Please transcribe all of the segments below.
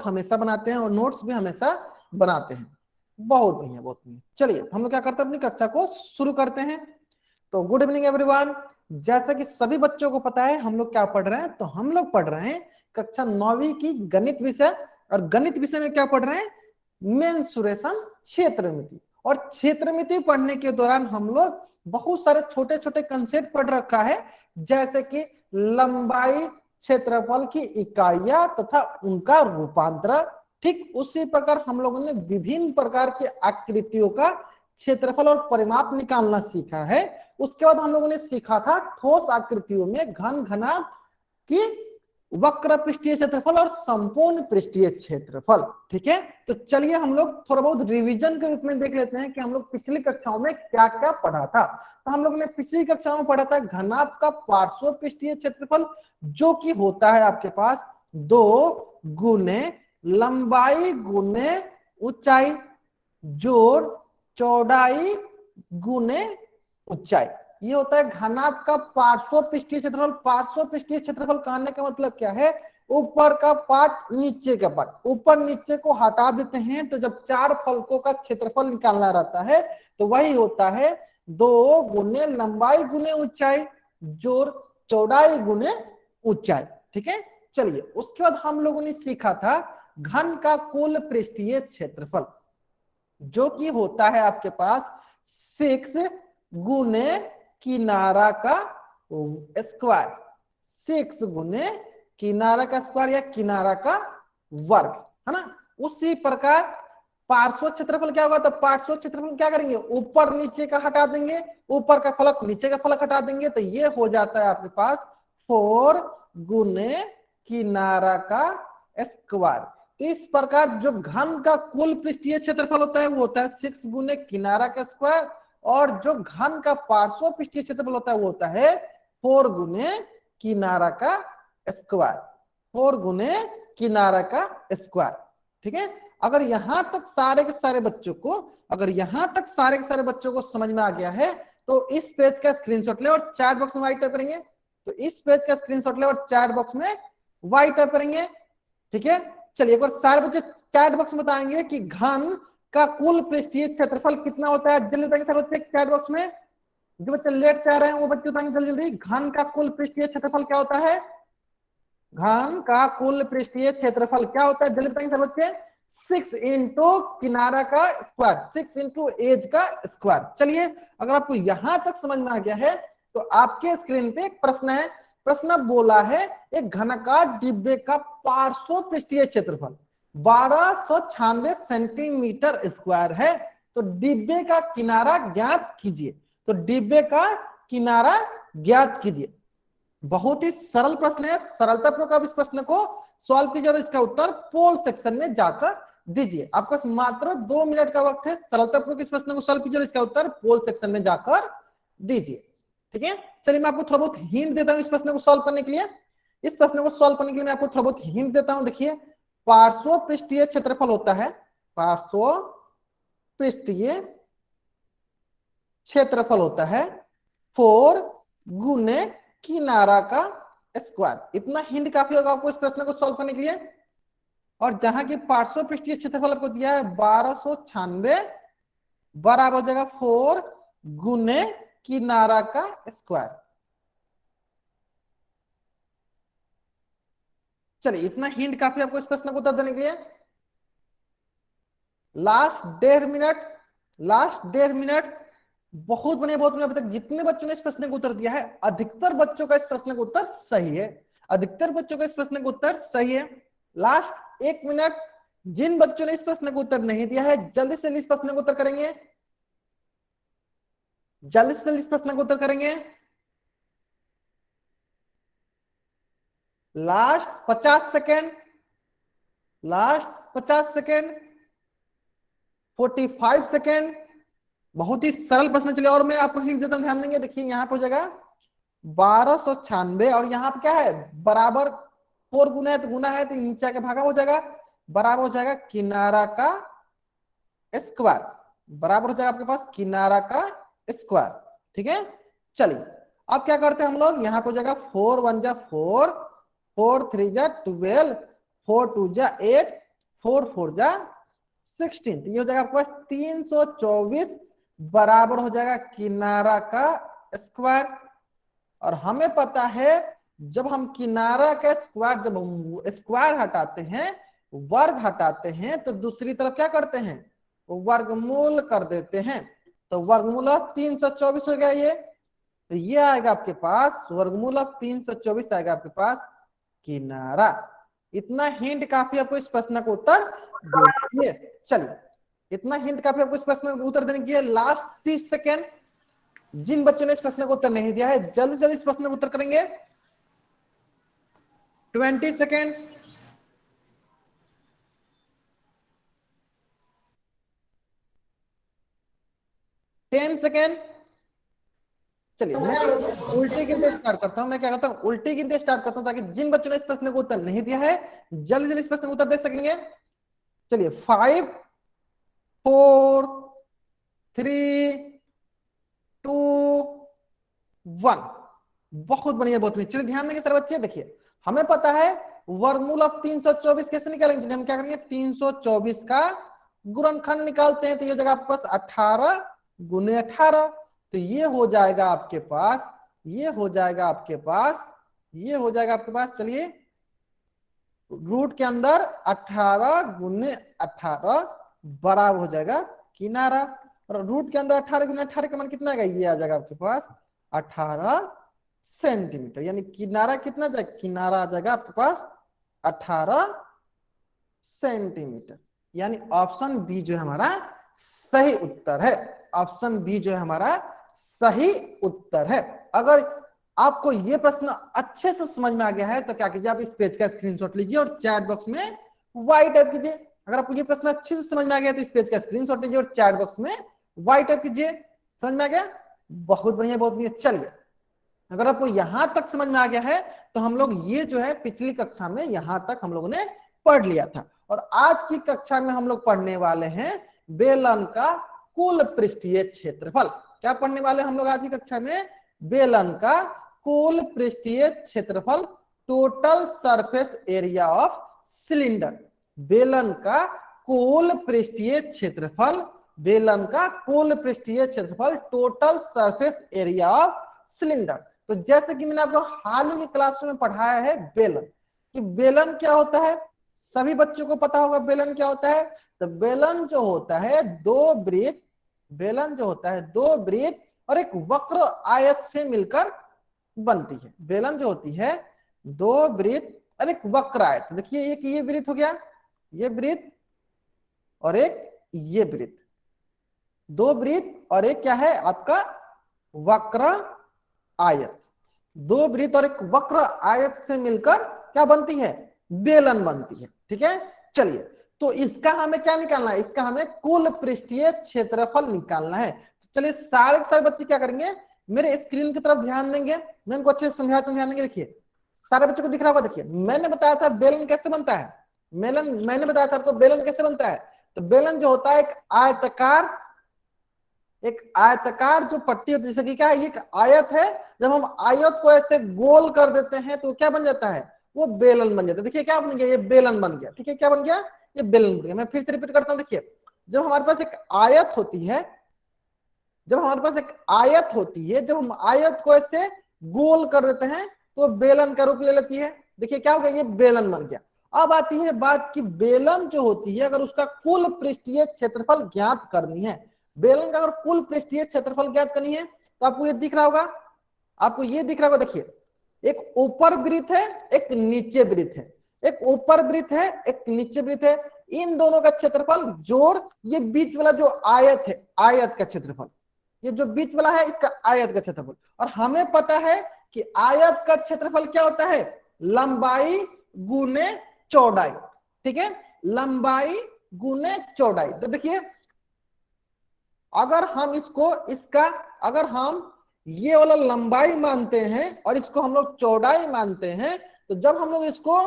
हमेशा बनाते हैं और नोट्स भी हमेशा बनाते हैं। बहुत बढ़िया, बहुत बढ़िया। चलिए हम लोग क्या करते हैं, अपनी कक्षा को शुरू करते हैं। तो गुड इवनिंग एवरीवन। जैसा कि सभी बच्चों को पता है हम लोग क्या पढ़ रहे हैं, तो हम लोग पढ़ रहे हैं कक्षा 9वीं की गणित विषय। और गणित विषय में क्या पढ़ रहे हैं, मेंसुरेशन, क्षेत्रमिति। और क्षेत्रमिति पढ़ने के दौरान हम लोग बहुत सारे छोटे छोटे कंसेप्ट पढ़ रखा है, जैसे कि लंबाई, क्षेत्रफल की इकाइयां तथा उनका रूपांतर। ठीक उसी प्रकार हम लोगों ने विभिन्न प्रकार की आकृतियों का क्षेत्रफल और परिमाप निकालना सीखा है। उसके बाद हम लोगों ने सीखा था ठोस आकृतियों में घन घनाभ की वक्र पृष्ठीय क्षेत्रफल और संपूर्ण पृष्ठीय क्षेत्रफल। ठीक है, तो चलिए हम लोग थोड़ा बहुत रिवीजन के रूप में देख लेते हैं कि हम लोग पिछली कक्षाओं में क्या क्या पढ़ा था। तो हम लोग ने पिछली कक्षाओं में पढ़ा था घनाभ का पार्श्व पृष्ठीय क्षेत्रफल, जो कि होता है आपके पास 2 गुने लंबाई गुने ऊंचाई जोड़ चौड़ाई गुने ऊंचाई। ये होता है घनाभ का पार्श्व पृष्ठीय क्षेत्रफल। पार्श्व पृष्ठीय क्षेत्रफल कहने का मतलब क्या है, ऊपर का पार्ट नीचे का पार्ट, ऊपर नीचे को हटा देते हैं तो जब 4 फलकों का क्षेत्रफल निकालना रहता है तो वही होता है 2 गुने लंबाई गुने ऊंचाई जोड़ चौड़ाई गुने ऊंचाई। ठीक है, चलिए उसके बाद हम लोगों ने सीखा था घन का कुल पृष्ठीय क्षेत्रफल, जो कि होता है आपके पास 6 गुने किनारा का स्क्वायर, 6 गुने किनारा का स्क्वायर या किनारा का वर्ग, है ना। उसी प्रकार पार्श्व क्षेत्रफल क्या होगा, तो पार्श्व क्षेत्रफल क्या करेंगे, ऊपर नीचे का हटा देंगे, ऊपर का फलक नीचे का फलक हटा देंगे, तो ये हो जाता है आपके पास 4 गुने किनारा का स्क्वायर। तो इस प्रकार जो घन का कुल पृष्ठीय क्षेत्रफल होता है वो होता है 6 गुने किनारा का स्क्वायर, और जो घन का पार्श्व पृष्ठीय क्षेत्रफल होता है वो होता है 4 गुने किनारा का स्क्वायर, 4 गुने किनारा का स्क्वायर। ठीक है, अगर यहां तक सारे के सारे बच्चों को, अगर यहां तक सारे के सारे बच्चों को समझ में आ गया है तो इस पेज का स्क्रीनशॉट ले और चैट बॉक्स में वाई टाइप करेंगे। तो इस पेज का स्क्रीनशॉट ले और चैट बॉक्स में वाई टाइप करेंगे। ठीक है, चलिए एक बार सारे बच्चे चैट बॉक्स में बताएंगे कि घन का कुल पृष्ठीय क्षेत्रफल कितना होता है। जल्दी बताएंगे सारे बच्चे चैट बॉक्स में। जो बच्चे लेट से आ रहे हैं वो बच्चे बताएंगे जल्दी जल्दी, घन का कुल पृष्ठीय क्षेत्रफल क्या होता है, घन का कुल पृष्ठीय क्षेत्रफल क्या होता है, जल्दी बताएंगे सारे बच्चे। 6 इंटू किनारा का स्क्वायर, 6 इंटू एज का स्क्वायर। चलिए अगर आपको यहां तक समझ में आ गया है तो आपके स्क्रीन पे एक प्रश्न है। प्रश्न बोला है एक घनाकार डिब्बे का पार्श्व पृष्ठीय क्षेत्रफल 1296 सेंटीमीटर स्क्वायर है, तो डिब्बे का किनारा ज्ञात कीजिए। तो डिब्बे का किनारा ज्ञात कीजिए। बहुत ही सरल प्रश्न है, सरलतापूर्वक आप इस प्रश्न को सॉल्व कीजिए और इसका उत्तर पोल सेक्शन में जाकर दीजिए। आपका मात्र 2 मिनट का वक्त है, सरलतापूर्वक इस प्रश्न को सॉल्व कीजिए और इसका उत्तर पोल सेक्शन में जाकर दीजिए। ठीक है, चलिए मैं आपको थोड़ा बहुत हिंट देता हूं इस प्रश्न को सॉल्व करने के लिए। इस प्रश्न को सॉल्व करने के लिए मैं आपको थोड़ा बहुत हिंट देता हूं। देखिए, पार्श्व पृष्ठीय क्षेत्रफल होता है, पार्श्व पृष्ठीय क्षेत्रफल होता है 4 गुने किनारा का स्क्वायर। इतना हिंट काफी होगा आपको इस प्रश्न को सॉल्व करने के लिए। और जहां की पार्श्व पृष्ठीय क्षेत्रफल आपको दिया है 1296 बराबर हो जाएगा 4 गुने किनारा का स्क्वायर। चलिए इतना हिंट काफी आपको इस प्रश्न को उत्तर देने के लिए। Last 1.5 minute, last 1.5 minute. बहुत बढ़िया, बहुत बढ़िया। अभी तक जितने बच्चों ने इस प्रश्न को उत्तर दिया है अधिकतर बच्चों का इस प्रश्न का उत्तर सही है, अधिकतर बच्चों का इस प्रश्न का उत्तर सही है। Last 1 minute. जिन बच्चों ने इस प्रश्न का उत्तर नहीं दिया है जल्दी से इस प्रश्न का उत्तर करेंगे, जल्दी से इस प्रश्न का उत्तर करेंगे। Last 50 second, last 50 second, 45 second. बहुत ही सरल प्रश्न। चलिए और मैं आपको हिंट देता हूं, ध्यान देंगे। देखिए यहाँ पे हो जाएगा 1296 और यहाँ पे क्या है बराबर 4 गुना है तो गुना है तो नीचे के भागा हो जाएगा, बराबर हो जाएगा किनारा का स्क्वायर, बराबर हो जाएगा आपके पास किनारा का स्क्वायर। ठीक है, चलिए अब क्या करते हैं हम लोग, यहाँ पे हो जाएगा 4 1 जा 4, 4 3 जा 12, 4 2 जा 8, 4 4 जा 16, तो ये हो जाएगा आपके पास 324 बराबर हो जाएगा किनारा का स्क्वायर। और हमें पता है जब हम किनारा का स्क्वायर, जब हम स्क्वायर हटाते हैं, वर्ग हटाते हैं, तो दूसरी तरफ क्या करते हैं, वर्गमूल कर देते हैं। तो वर्गमूल ऑफ 324 हो गया ये, तो ये आएगा आपके पास वर्गमूल ऑफ 324 आएगा आपके पास किनारा। इतना हिंट काफी आपको इस प्रश्न का उत्तर देखिए। चलिए, इतना हिंट काफी आपको इस प्रश्न का उत्तर देने के लिए लास्ट 30 सेकेंड। जिन बच्चों ने इस प्रश्न का उत्तर नहीं दिया है जल्दी से जल्दी इस प्रश्न का उत्तर करेंगे। 20 सेकेंड। Ten second. चलिए मैं उल्टे गिनते स्टार्ट करता हूं। मैं क्या करता हूं, उल्टे गिनते स्टार्ट करता हूं, ताकि जिन बच्चों ने इस प्रश्न का उत्तर नहीं दिया है जल्दी जल्दी इस प्रश्न का उत्तर दे सकेंगे। चलिए 5 4 3 2 1। बहुत बढ़िया, बहुत बढ़िया। चलिए ध्यान देंगे सारे बच्चे। देखिए हमें पता है वर्गमूल ऑफ 324 कैसे निकालेंगे। हम क्या करेंगे, 324 का गुणनखंड निकालते हैं, तो ये जगह आपके पास 18 गुने 18। तो ये हो जाएगा आपके पास, ये हो जाएगा आपके पास, ये हो जाएगा आपके पास। चलिए रूट के अंदर 18 गुने 18 बराबर हो जाएगा किनारा। और रूट के अंदर 18 गुने 18 का मान कितना आएगा, ये आ जाएगा आपके पास 18 सेंटीमीटर। यानी किनारा कितना जाएगा, किनारा आ जाएगा आपके पास 18 सेंटीमीटर। यानी ऑप्शन बी जो है हमारा सही उत्तर है। ऑप्शन बी जो है हमारा सही उत्तर है। अगर आपको ये प्रश्न अच्छे से समझ में आ गया है तो क्या कीजिए, आप इस पेज का स्क्रीनशॉट लीजिए और चैट बॉक्स में वाई टाइप कीजिए। अगर आपको ये प्रश्न अच्छे से समझ में आ गया तो इस पेज का स्क्रीनशॉट लीजिए और चैट बॉक्स में वाई टाइप कीजिए। समझ में आ गया, बहुत बढ़िया, बहुत बढ़िया। चलिए अगर आपको यहां तक समझ में आ गया है तो हम लोग ये जो है पिछली कक्षा में यहां तक हम लोगों ने पढ़ लिया था। और आज की कक्षा में हम लोग पढ़ने वाले हैं बेलन का कुल पृष्ठीय क्षेत्रफल। क्या पढ़ने वाले हम लोग आज की कक्षा में, बेलन का कुल पृष्ठीय क्षेत्रफल, total surface area of cylinder. बेलन का कुल पृष्ठीय क्षेत्रफल, बेलन का कुल पृष्ठीय क्षेत्रफल, total surface area of cylinder. तो जैसे कि मैंने आपको हाल ही की क्लास में पढ़ाया है बेलन, कि बेलन क्या होता है, सभी बच्चों को पता होगा बेलन क्या होता है। तो बेलन जो होता है दो वृत्त, बेलन जो होता है दो वृत्त और एक वक्र आयत से मिलकर बनती है। बेलन जो होती है दो वृत्त और एक वक्र आयत। देखिए एक ये वृत्त हो गया, ये वृत्त, और एक ये वृत्त, दो वृत्त और एक क्या है आपका वक्र आयत। दो वृत्त और एक वक्र आयत से मिलकर क्या बनती है, बेलन बनती है। ठीक है, चलिए तो इसका हमें क्या निकालना है, इसका हमें कुल पृष्ठीय क्षेत्रफल निकालना है। चलिए सारे सारे बच्चे क्या करेंगे, मेरे स्क्रीन की तरफ ध्यान देंगे, मैं इनको अच्छे से समझाता हूं, ध्यान देंगे। देखिए सारे बच्चों को दिख रहा होगा। देखिए मैंने बताया था बेलन कैसे बनता है, मैंने बताया था आपको बेलन कैसे बनता है। तो बेलन जो होता है एक आयताकार, एक आयताकार जो पट्टी होती है, जैसे कि क्या है, ये एक आयत है। जब हम आयत को ऐसे गोल कर देते हैं तो क्या बन जाता है, वो बेलन बन जाता है। देखिए क्या बन गया, ये बेलन बन गया। ठीक है, क्या बन गया, ये बेलन बन गया। मैं फिर से रिपीट करता हूं। देखिए जब हमारे पास एक आयत होती है, जब हमारे पास एक आयत होती है, जब हम आयत को ऐसे गोल कर देते हैं तो बेलन का रूप ले लेती है। देखिए क्या हो गया, ये बेलन बन गया। अब आती है बात कि बेलन जो होती है अगर उसका कुल पृष्ठीय क्षेत्रफल ज्ञात करनी है, बेलन का अगर कुल पृष्ठीय क्षेत्रफल ज्ञात करनी है तो आपको ये दिख रहा होगा, आपको ये दिख रहा होगा। देखिए एक ऊपर वृत्त है, एक नीचे वृत्त है, एक ऊपर वृत्त है, एक नीचे वृत्त है। इन दोनों का क्षेत्रफल जोड़ ये बीच वाला जो आयत है, आयत का क्षेत्रफल, ये जो बीच वाला है इसका आयत का क्षेत्रफल। और हमें पता है कि आयत का क्षेत्रफल क्या होता है, लंबाई गुने चौड़ाई। ठीक है, लंबाई गुने चौड़ाई। तो देखिए अगर हम इसको, इसका अगर हम ये वाला लंबाई मानते हैं और इसको हम लोग चौड़ाई मानते हैं, तो जब हम लोग इसको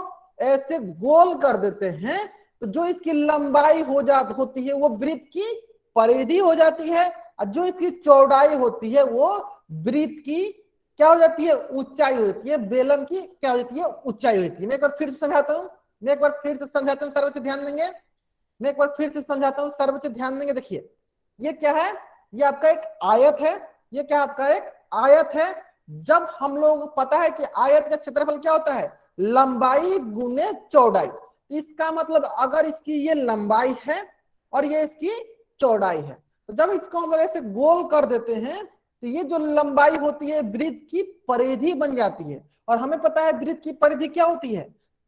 ऐसे गोल कर देते हैं तो जो इसकी लंबाई होती है वो वृत्त की परिधि हो जाती है, और जो इसकी चौड़ाई होती है वो वृत्त की क्या हो जाती है, ऊंचाई हो जाती है। बेलन की क्या हो जाती है, ऊंचाई होती है। मैं एक बार फिर से समझाता हूं, सारे बच्चे ध्यान देंगे। मैं एक बार फिर से समझाता हूँ, सारे बच्चे ध्यान देंगे। देखिए ये क्या है, ये आपका एक आयत है, ये क्या आपका एक आयत है। जब हम लोग पता है कि आयत का क्षेत्रफल क्या होता है, लंबाई गुने चौड़ाई। इसका मतलब अगर इसकी ये लंबाई है और ये इसकी चौड़ाई है, तो जब इसको हम लोग ऐसे गोल कर देते हैं तो ये जो लंबाई होती है वृत्त की परिधि बन जाती है। और हमें पता है वृत्त की परिधि क्या होती है,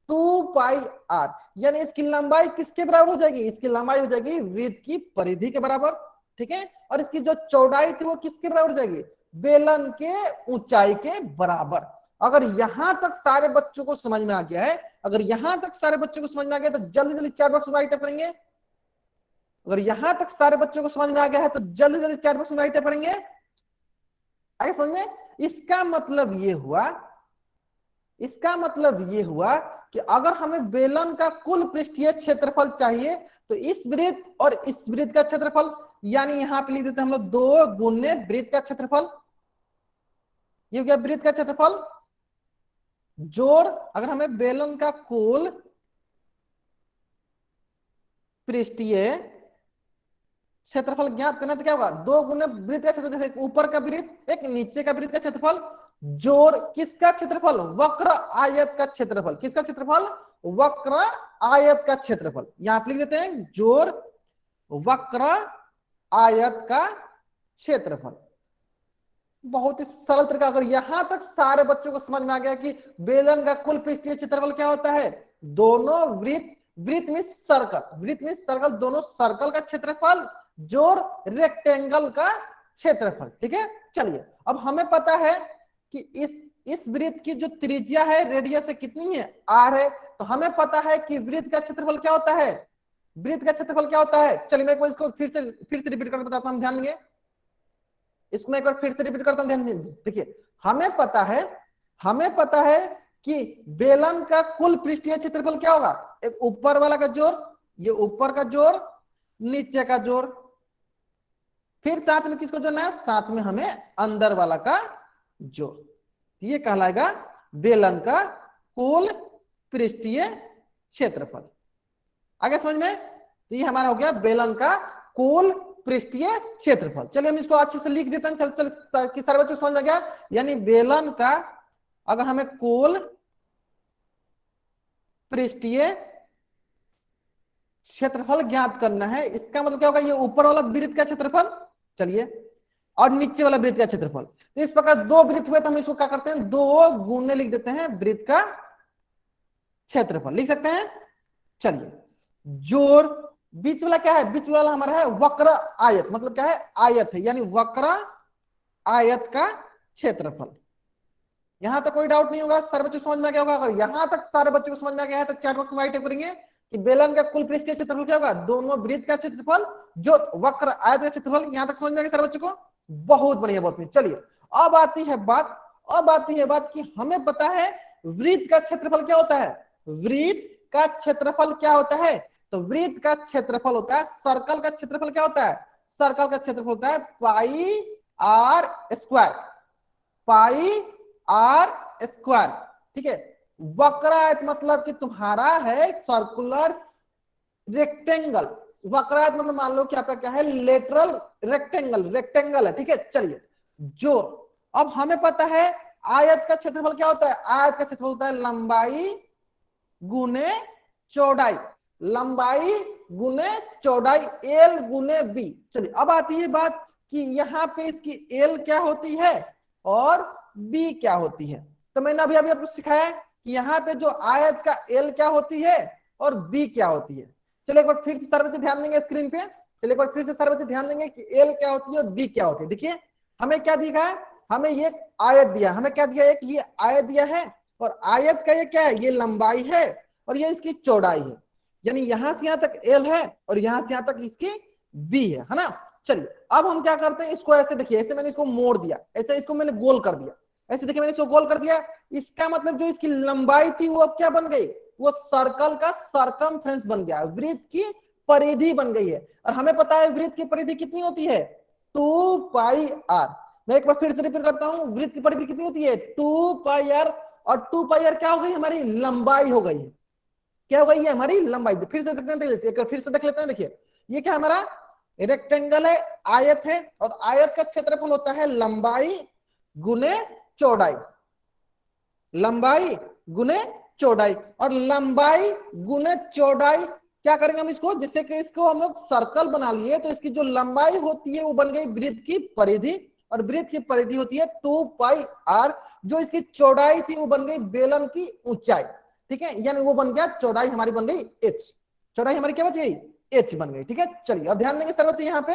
2πr। यानी इसकी लंबाई किसके बराबर हो जाएगी, इसकी लंबाई हो जाएगी वृत्त की परिधि के बराबर, ठीक है। और इसकी जो चौड़ाई थी वो किसके बराबर हो जाएगी, बेलन के ऊंचाई के बराबर। अगर यहां तक सारे बच्चों को समझ में आ गया है, अगर यहां तक सारे बच्चों को समझ में आ गया तो जल्दी जल्दी चैट बॉक्स में राइट करेंगे। अगर यहां तक सारे बच्चों को समझ में आ गया है तो जल्दी जल्दी चैट बॉक्स में राइट करेंगे। आगे समझ में, इसका मतलब ये हुआ, इसका मतलब ये हुआ कि अगर हमें बेलन का कुल पृष्ठीय क्षेत्रफल चाहिए तो इस वृत्त और इस वृत्त का क्षेत्रफल, यानी यहां पे लिख देते हैं हम लोग 2 गुने वृत्त का क्षेत्रफल। ये हो गया वृत्त का क्षेत्रफल जोड़, अगर हमें बेलन का कुल पृष्ठीय क्षेत्रफल ज्ञात करना तो क्या होगा, 2 गुने वृत्त का क्षेत्रफल, जैसे ऊपर का वृत्त एक नीचे का वृत्त का क्षेत्रफल जोड़ किसका क्षेत्रफल, वक्र आयत का क्षेत्रफल। किसका क्षेत्रफल, वक्र आयत का क्षेत्रफल। यहां पर लिख देते हैं जोड़ वक्र आयत का क्षेत्रफल। बहुत ही सरल तरीका। अगर यहां तक सारे बच्चों को समझ में आ गया कि बेलन का कुल पृष्ठीय क्षेत्रफल क्या होता है, दोनों वृत्त, वृत्त में सर्कल, वृत्त में सर्कल, दोनों सर्कल का क्षेत्रफल जोड़ रेक्टेंगल का क्षेत्रफल, ठीक है। चलिए अब हमें पता है कि इस वृत्त की जो त्रिज्या है रेडियस से कितनी है, r है। तो हमें पता है कि वृत्त का क्षेत्रफल क्या होता है, वृत्त का क्षेत्रफल क्या होता है। चलिए मैं इसको फिर से रिपीट करके बताता हूं, ध्यान देंगे। इसको मैं एक बार फिर से रिपीट करता हूं, ध्यान देखिए। हमें पता है कि बेलन का कुल पृष्ठीय क्षेत्रफल क्या होगा, एक ऊपर वाला का जोड़, ये ऊपर का जोड़, नीचे का जोड़, फिर साथ में किसको जोड़ना है, साथ में हमें अंदर वाला का जोड़। ये कहलाएगा बेलन का कुल पृष्ठीय क्षेत्रफल। आगे समझ में, तो ये हमारा हो गया बेलन का कुल पृष्ठीय क्षेत्रफल। चलिए हम इसको अच्छे से लिख देते हैं, चल चल कि सारे बच्चों समझ में गया। यानी बेलन का अगर हमें कुल पृष्ठीय क्षेत्रफल ज्ञात करना है, इसका मतलब क्या होगा, ये ऊपर वाला वृत्त का क्षेत्रफल, चलिए, और नीचे वाला वृत्त का क्षेत्रफल। तो इस प्रकार 2 वृत्त हुए तो हम इसको क्या करते हैं, 2 गुने लिख देते हैं वृत्त का क्षेत्रफल, लिख सकते हैं। चलिए जोड़ बीच वाला क्या है, बीच वाला हमारा है वक्र आयत, मतलब क्या है, आयत है, यानी वक्र आयत का क्षेत्रफल। यहां तक कोई डाउट नहीं होगा, सारे बच्चों समझ में आ गया होगा। अगर यहां तक सारे बच्चों को समझ में आ गया है तो चैट बॉक्स में राइट करेंगे कि बेलन का कुल पृष्ठीय क्षेत्रफल क्या होगा, दोनों वृत्त का क्षेत्रफल जो वक्र आयत का क्षेत्रफल। यहां तक समझ में आ गया सारे बच्चों को, बहुत बढ़िया, बहुत बढ़िया। चलिए अब आती है बात कि हमें पता है वृत्त का क्षेत्रफल क्या होता है, वृत्त का क्षेत्रफल क्या होता है। तो वृत्त का क्षेत्रफल होता है, सर्कल का क्षेत्रफल क्या होता है, सर्कल का क्षेत्रफल होता है pi r square, pi r square, ठीक है। वक्र आयत मतलब कि तुम्हारा है सर्कुलर रेक्टेंगल, वक्र आयत मतलब मान लो कि आपका क्या है, लेटरल रेक्टेंगल, रेक्टेंगल है, ठीक है। चलिए जो अब हमें पता है आयत का क्षेत्रफल क्या होता है, आयत का क्षेत्रफल होता है लंबाई गुने चौड़ाई, लंबाई गुने चौड़ाई, एल गुने बी। चलिए अब आती है बात कि यहाँ पे इसकी एल क्या होती है और बी क्या होती है। तो मैंने अभी आपको सिखाया कि यहाँ पे जो आयत का एल क्या होती है और बी क्या होती है। चलिए एक बार फिर से सारे बच्चे ध्यान देंगे स्क्रीन पे, चलिए एक बार फिर से सारे बच्चे ध्यान देंगे कि एल क्या होती है और बी क्या होती है। देखिए हमें क्या दिया है, हमें ये आयत दिया, हमें क्या दिया है, कि ये आयत दिया है और आयत का ये क्या है, ये लंबाई है और ये इसकी चौड़ाई है। यानी यहां से यहां तक एल है और यहां से यहां तक इसकी बी है ना। चलिए अब हम क्या करते हैं, इसको ऐसे देखिए, ऐसे मैंने इसको मोड़ दिया, ऐसे इसको मैंने गोल कर दिया, ऐसे देखिए मैंने इसको गोल कर दिया। इसका मतलब जो इसकी लंबाई थी वो अब क्या बन गई, वो सर्कल का सर्कमफ्रेंस बन गया, वृत्त की परिधि बन गई है। और हमें पता है वृत्त की परिधि कितनी होती है, 2πr। मैं एक बार फिर से रिपीट करता हूं, वृत्त की परिधि कितनी होती है, 2πr। और 2πr क्या हो गई, हमारी लंबाई हो गई है, क्या होगा, ये हमारी लंबाई। फिर से देखते हैं, फिर से देख लेते हैं। देखिए ये क्या हमारा रेक्टेंगल है, आयत है, और आयत का क्षेत्रफल होता है लंबाई गुने चौड़ाई, लंबाई गुने चौड़ाई। और लंबाई गुने चौड़ाई क्या करेंगे हम इसको, जिससे कि इसको हम लोग सर्कल बना लिए, तो इसकी जो लंबाई होती है वो बन गई वृत्त की परिधि, और वृत्त की परिधि होती है 2πr। जो इसकी चौड़ाई थी वो बन गई बेलन की ऊंचाई, ठीक है, यानी वो बन गया चौड़ाई हमारी बन गई h, चौड़ाई हमारी क्या बच गई, h बन गई, ठीक है। चलिए अब ध्यान देंगे सारे बच्चे यहाँ पे,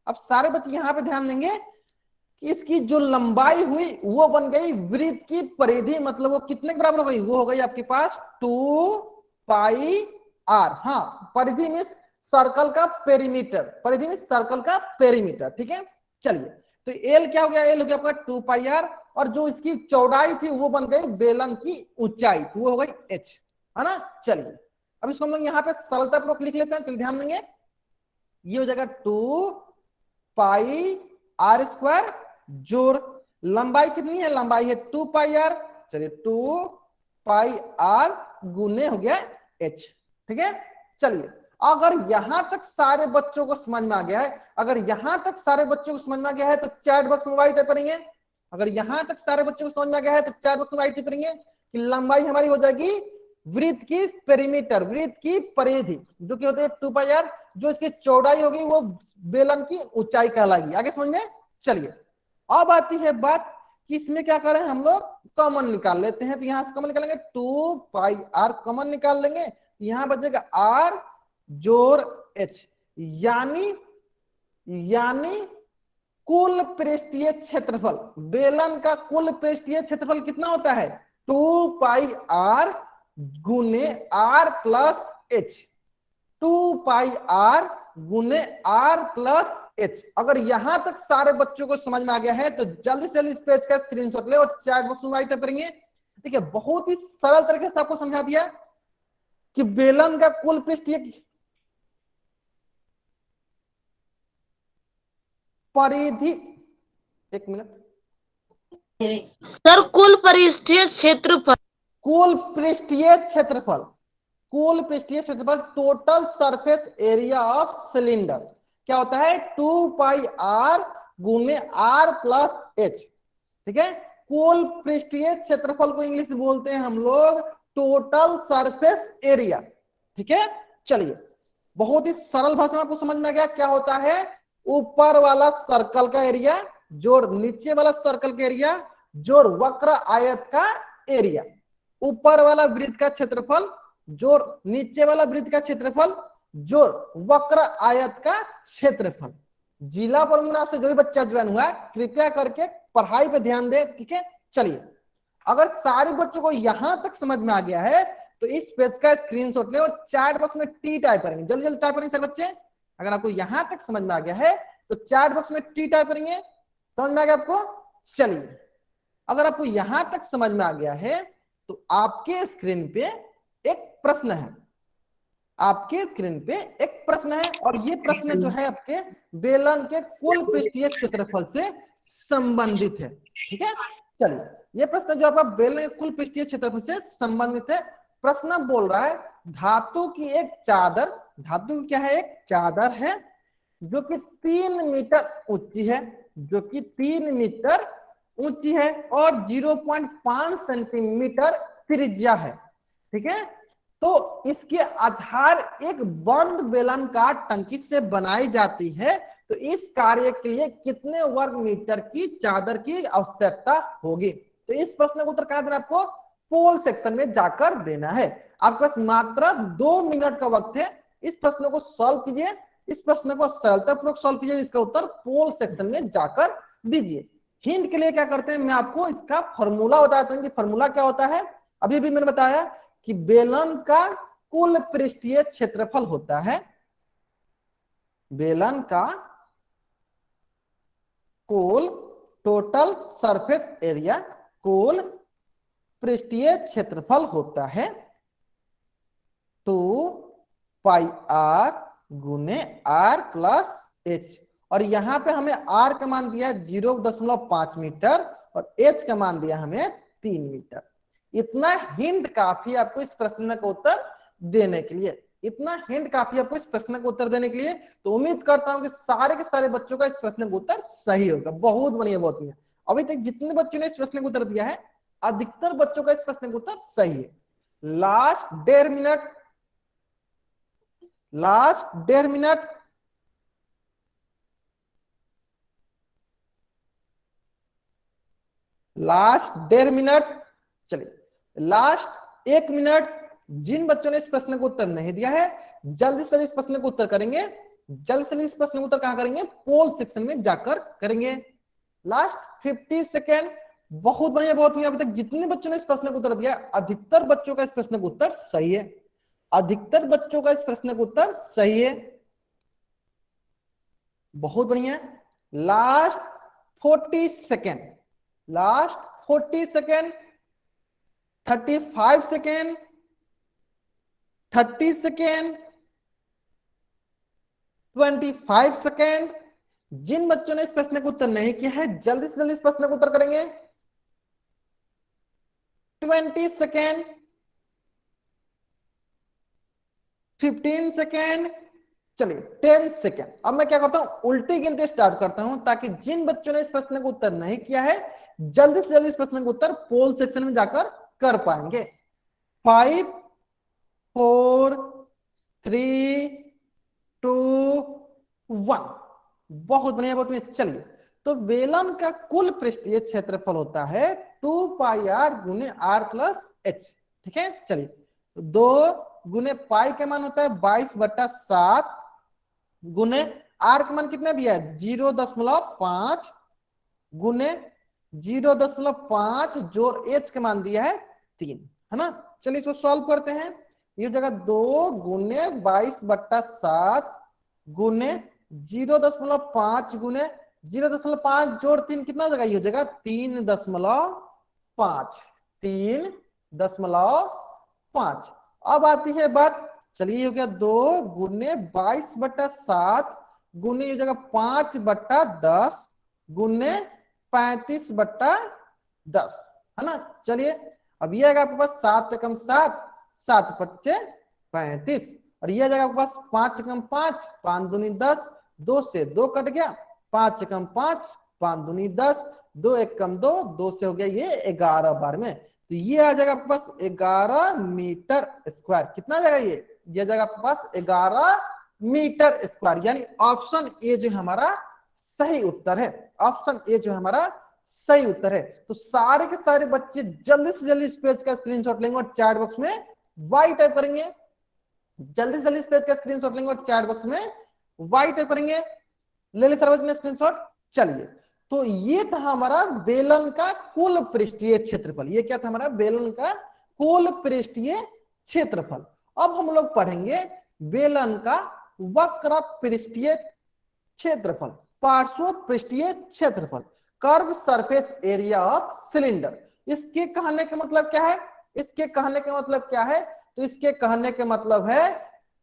अब सारे बच्चे यहाँ पे ध्यान देंगे कि इसकी जो लंबाई हुई वो बन गई वृत्त की परिधि, मतलब वो कितने के बराबर हो गई, वो हो गई आपके पास 2πr। हाँ, परिधि में सर्कल का पेरीमीटर, परिधि में सर्कल का पेरीमीटर, ठीक है। चलिए तो एल क्या हो गया, एल हो गया आपका 2πr, और जो इसकी चौड़ाई थी वो बन गई बेलन की ऊंचाई, तो वो हो गई h, है ना। चलिए अब इसको हम लोग यहाँ पे सरलता पूर्वक लिख लेते हैं। चलिए ध्यान देंगे, ये हो जाएगा 2πr² जोड़ लंबाई कितनी है, लंबाई है 2πr, चलिए 2πr गुने हो गया h, ठीक है। चलिए अगर यहां तक सारे बच्चों को समझ में आ गया है, अगर यहां तक सारे बच्चों को समझ में आ गया है तो चैट बॉक्स में टाइप करेंगे। अगर यहां तक सारे बच्चों को समझ में आ गया है तो चैट बॉक्स में टाइप करेंगे कि लंबाई हमारी हो जाएगी वृत्त की पेरीमीटर, वृत्त की परिधि, जो कि होती है 2πr, जो इसकी चौड़ाई होगी वो बेलन की ऊंचाई कहलाएगी। आगे समझ में। चलिए अब आती है बात कि इसमें क्या करें, हम लोग कॉमन निकाल लेते हैं। तो यहां से कॉमन निकालेंगे 2πr कॉमन निकाल लेंगे, यहां बचेगा r जोड़ h, यानी कुल पृष्ठीय क्षेत्रफल, बेलन का कुल पृष्ठीय क्षेत्रफल कितना होता है 2πr गुने r प्लस h, 2πr गुने r प्लस h। अगर यहां तक सारे बच्चों को समझ में आ गया है तो जल्दी से जल्दी इस पेज का स्क्रीनशॉट ले और चैट बॉक्स में राइट करेंगे। देखिए बहुत ही सरल तरीके से आपको समझा दिया कि बेलन का कुल पृष्ठीय परिधि, एक मिनट सर, कुल पृष्ठीय क्षेत्रफल, कुल पृष्ठीय क्षेत्रफल, कुल पृष्ठीय क्षेत्रफल, total surface area of cylinder क्या होता है 2πr गुने r प्लस h, ठीक है। कुल पृष्ठीय क्षेत्रफल को इंग्लिश में बोलते हैं हम लोग टोटल सरफेस एरिया, ठीक है। चलिए बहुत ही सरल भाषा में आपको समझ में आ गया क्या होता है, ऊपर वाला सर्कल का एरिया जोड़ नीचे वाला सर्कल का एरिया जोड़ वक्र आयत का एरिया, ऊपर वाला वृत्त का क्षेत्रफल जोड़ नीचे वाला वृत्त का क्षेत्रफल जोड़ वक्र आयत का क्षेत्रफल। जिला परमुना से जो भी बच्चा ज्वाइन हुआ कृपया करके पढ़ाई पे ध्यान दे, ठीक है। चलिए अगर सारे बच्चों को यहां तक समझ में आ गया है तो इस पेज का स्क्रीनशॉट ले और चैट बॉक्स में टी टाइप करेंगे, जल्दी जल्दी टाइप करेंगे सर बच्चे। अगर आपको यहां तक समझ में आ गया है तो चैट बॉक्स में टी टाइप करेंगे, समझ में आ गया आपको। चलिए अगर आपको यहां तक समझ में आ गया है तो आपके स्क्रीन पे एक प्रश्न है, आपके स्क्रीन पे एक प्रश्न है, और ये प्रश्न जो है आपके बेलन के कुल पृष्ठीय क्षेत्रफल से संबंधित है, ठीक है। चलिए ये प्रश्न जो आपका बेलन के कुल पृष्ठीय क्षेत्रफल से संबंधित है। प्रश्न बोल रहा है धातु की एक चादर, धातु की क्या है, एक चादर है जो कि 3 मीटर ऊंची है, जो कि 3 मीटर ऊंची है और 0.5 सेंटीमीटर त्रिज्या है, ठीक है। तो इसके आधार एक बंद बेलनाकार टंकी से बनाई जाती है, तो इस कार्य के लिए कितने वर्ग मीटर की चादर की आवश्यकता होगी। तो इस प्रश्न का उत्तर कहां देना आपको, पोल सेक्शन में जाकर देना है। आपके पास मात्र 2 मिनट का वक्त है, इस प्रश्न को सॉल्व कीजिए, इस प्रश्न को सरलतापूर्वक सॉल्व कीजिए, इसका उत्तर पोल सेक्शन में जाकर दीजिए। हिंट के लिए क्या करते हैं, मैं आपको इसका फॉर्मूला बताता हूं कि फॉर्मूला क्या होता है। अभी भी मैंने बताया कि बेलन का कुल पृष्ठीय क्षेत्रफल होता है, बेलन का कुल टोटल सरफेस एरिया, कुल पृष्ठीय क्षेत्रफल होता है 2πr गुने r प्लस h, और यहां पे हमें r का मान दिया 0.5 मीटर और h का मान दिया हमें 3 मीटर। इतना हिंट काफी आपको इस प्रश्न का उत्तर देने के लिए। इतना हिंट काफी आपको इस प्रश्न का उत्तर देने के लिए। तो उम्मीद करता हूं कि सारे के सारे बच्चों का इस प्रश्न का उत्तर सही होगा। बहुत बढ़िया, बहुत बढ़िया। अभी तक जितने बच्चों ने इस प्रश्न का उत्तर दिया है, अधिकतर बच्चों का इस प्रश्न का उत्तर सही है। Last 1.5 minute, last 1.5 minute. Last 1.5 minute. चलिए लास्ट 1 मिनट। जिन बच्चों ने इस प्रश्न का उत्तर नहीं दिया है, जल्दी से इस प्रश्न का उत्तर करेंगे। जल्द से इस प्रश्न का उत्तर कहां करेंगे? पोल सेक्शन में जाकर करेंगे। Last 50 second. बहुत बढ़िया, बहुत बढ़िया। अभी तक जितने बच्चों ने इस प्रश्न का उत्तर दिया, अधिकतर बच्चों का इस प्रश्न का उत्तर सही है। अधिकतर बच्चों का इस प्रश्न का उत्तर सही है। बहुत बढ़िया। Last 40 second, last 40 second, 35 second, 30 second, 25 second. जिन बच्चों ने इस प्रश्न का उत्तर नहीं किया है, जल्दी से जल्दी इस प्रश्न का उत्तर करेंगे। 20 सेकेंड, 15 सेकेंड। चलिए 10 सेकेंड। अब मैं क्या करता हूं, उल्टी गिनती स्टार्ट करता हूं, ताकि जिन बच्चों ने इस प्रश्न का उत्तर नहीं किया है, जल्दी से जल्दी इस प्रश्न का उत्तर पोल सेक्शन में जाकर कर पाएंगे। 5 4 3 2 1। बहुत बढ़िया, बहुत बढ़िया। चलिए, तो बेलन का कुल पृष्ठीय क्षेत्रफल होता है 2πr गुने r प्लस h। ठीक है, चलिए 2 गुने पाई का मान होता है 22/7 गुने r का मान कितना दिया है 0.5 गुने 0.5 जोड़ h का मान दिया है 3, है ना। चलिए इसको सॉल्व करते हैं। ये जगह 2 गुने 22/7 गुने 0.5 गुने 0.5 जोड़ 3 कितना हो जाएगा? ये हो जाएगा 3.5, 3.5। अब आती है बात, चलिए हो गया 2 गुने 22/7 गुने ये जगह 5/10 गुने 35/10, है ना। चलिए अब ये आएगा आपके पास 7 से कम 7, 7 पच्चे 35, और ये जाएगा आपके पास 5 से कम 5, 5 दूनी 10, 2 से 2 कट गया, 5 से कम 5, 5 दूनी 10, 2 एक कम 2, 2 से हो गया ये 11 बार में। तो ये आ जाएगा आपके पास 11 मीटर स्क्वायर। कितना आ जाएगा ये जाएगा आपके पास 11 मीटर स्क्वायर। यानी ऑप्शन ए जो हमारा सही उत्तर है। ऑप्शन ए जो हमारा सही उत्तर है। तो सारे के सारे बच्चे जल्दी से जल्दी इस पेज का स्क्रीनशॉट लेंगे और चैट बॉक्स में वाई टाइप करेंगे। जल्दी से जल्दी इस पेज का स्क्रीनशॉट लेंगे और चैट बॉक्स में वाई टाइप करेंगे। ले ले सर्वज ने स्क्रीनशॉट। चलिए, तो ये था हमारा बेलन का कुल पृष्ठीय क्षेत्रफल। ये क्या था हमारा? बेलन का कुल पृष्ठीय क्षेत्रफल। अब हम लोग पढ़ेंगे बेलन का वक्र पृष्ठीय क्षेत्रफल, पार्श्व पृष्ठीय क्षेत्रफल, curve surface area of cylinder. इसके कहने का मतलब क्या है? इसके कहने का मतलब क्या है? तो इसके कहने का मतलब है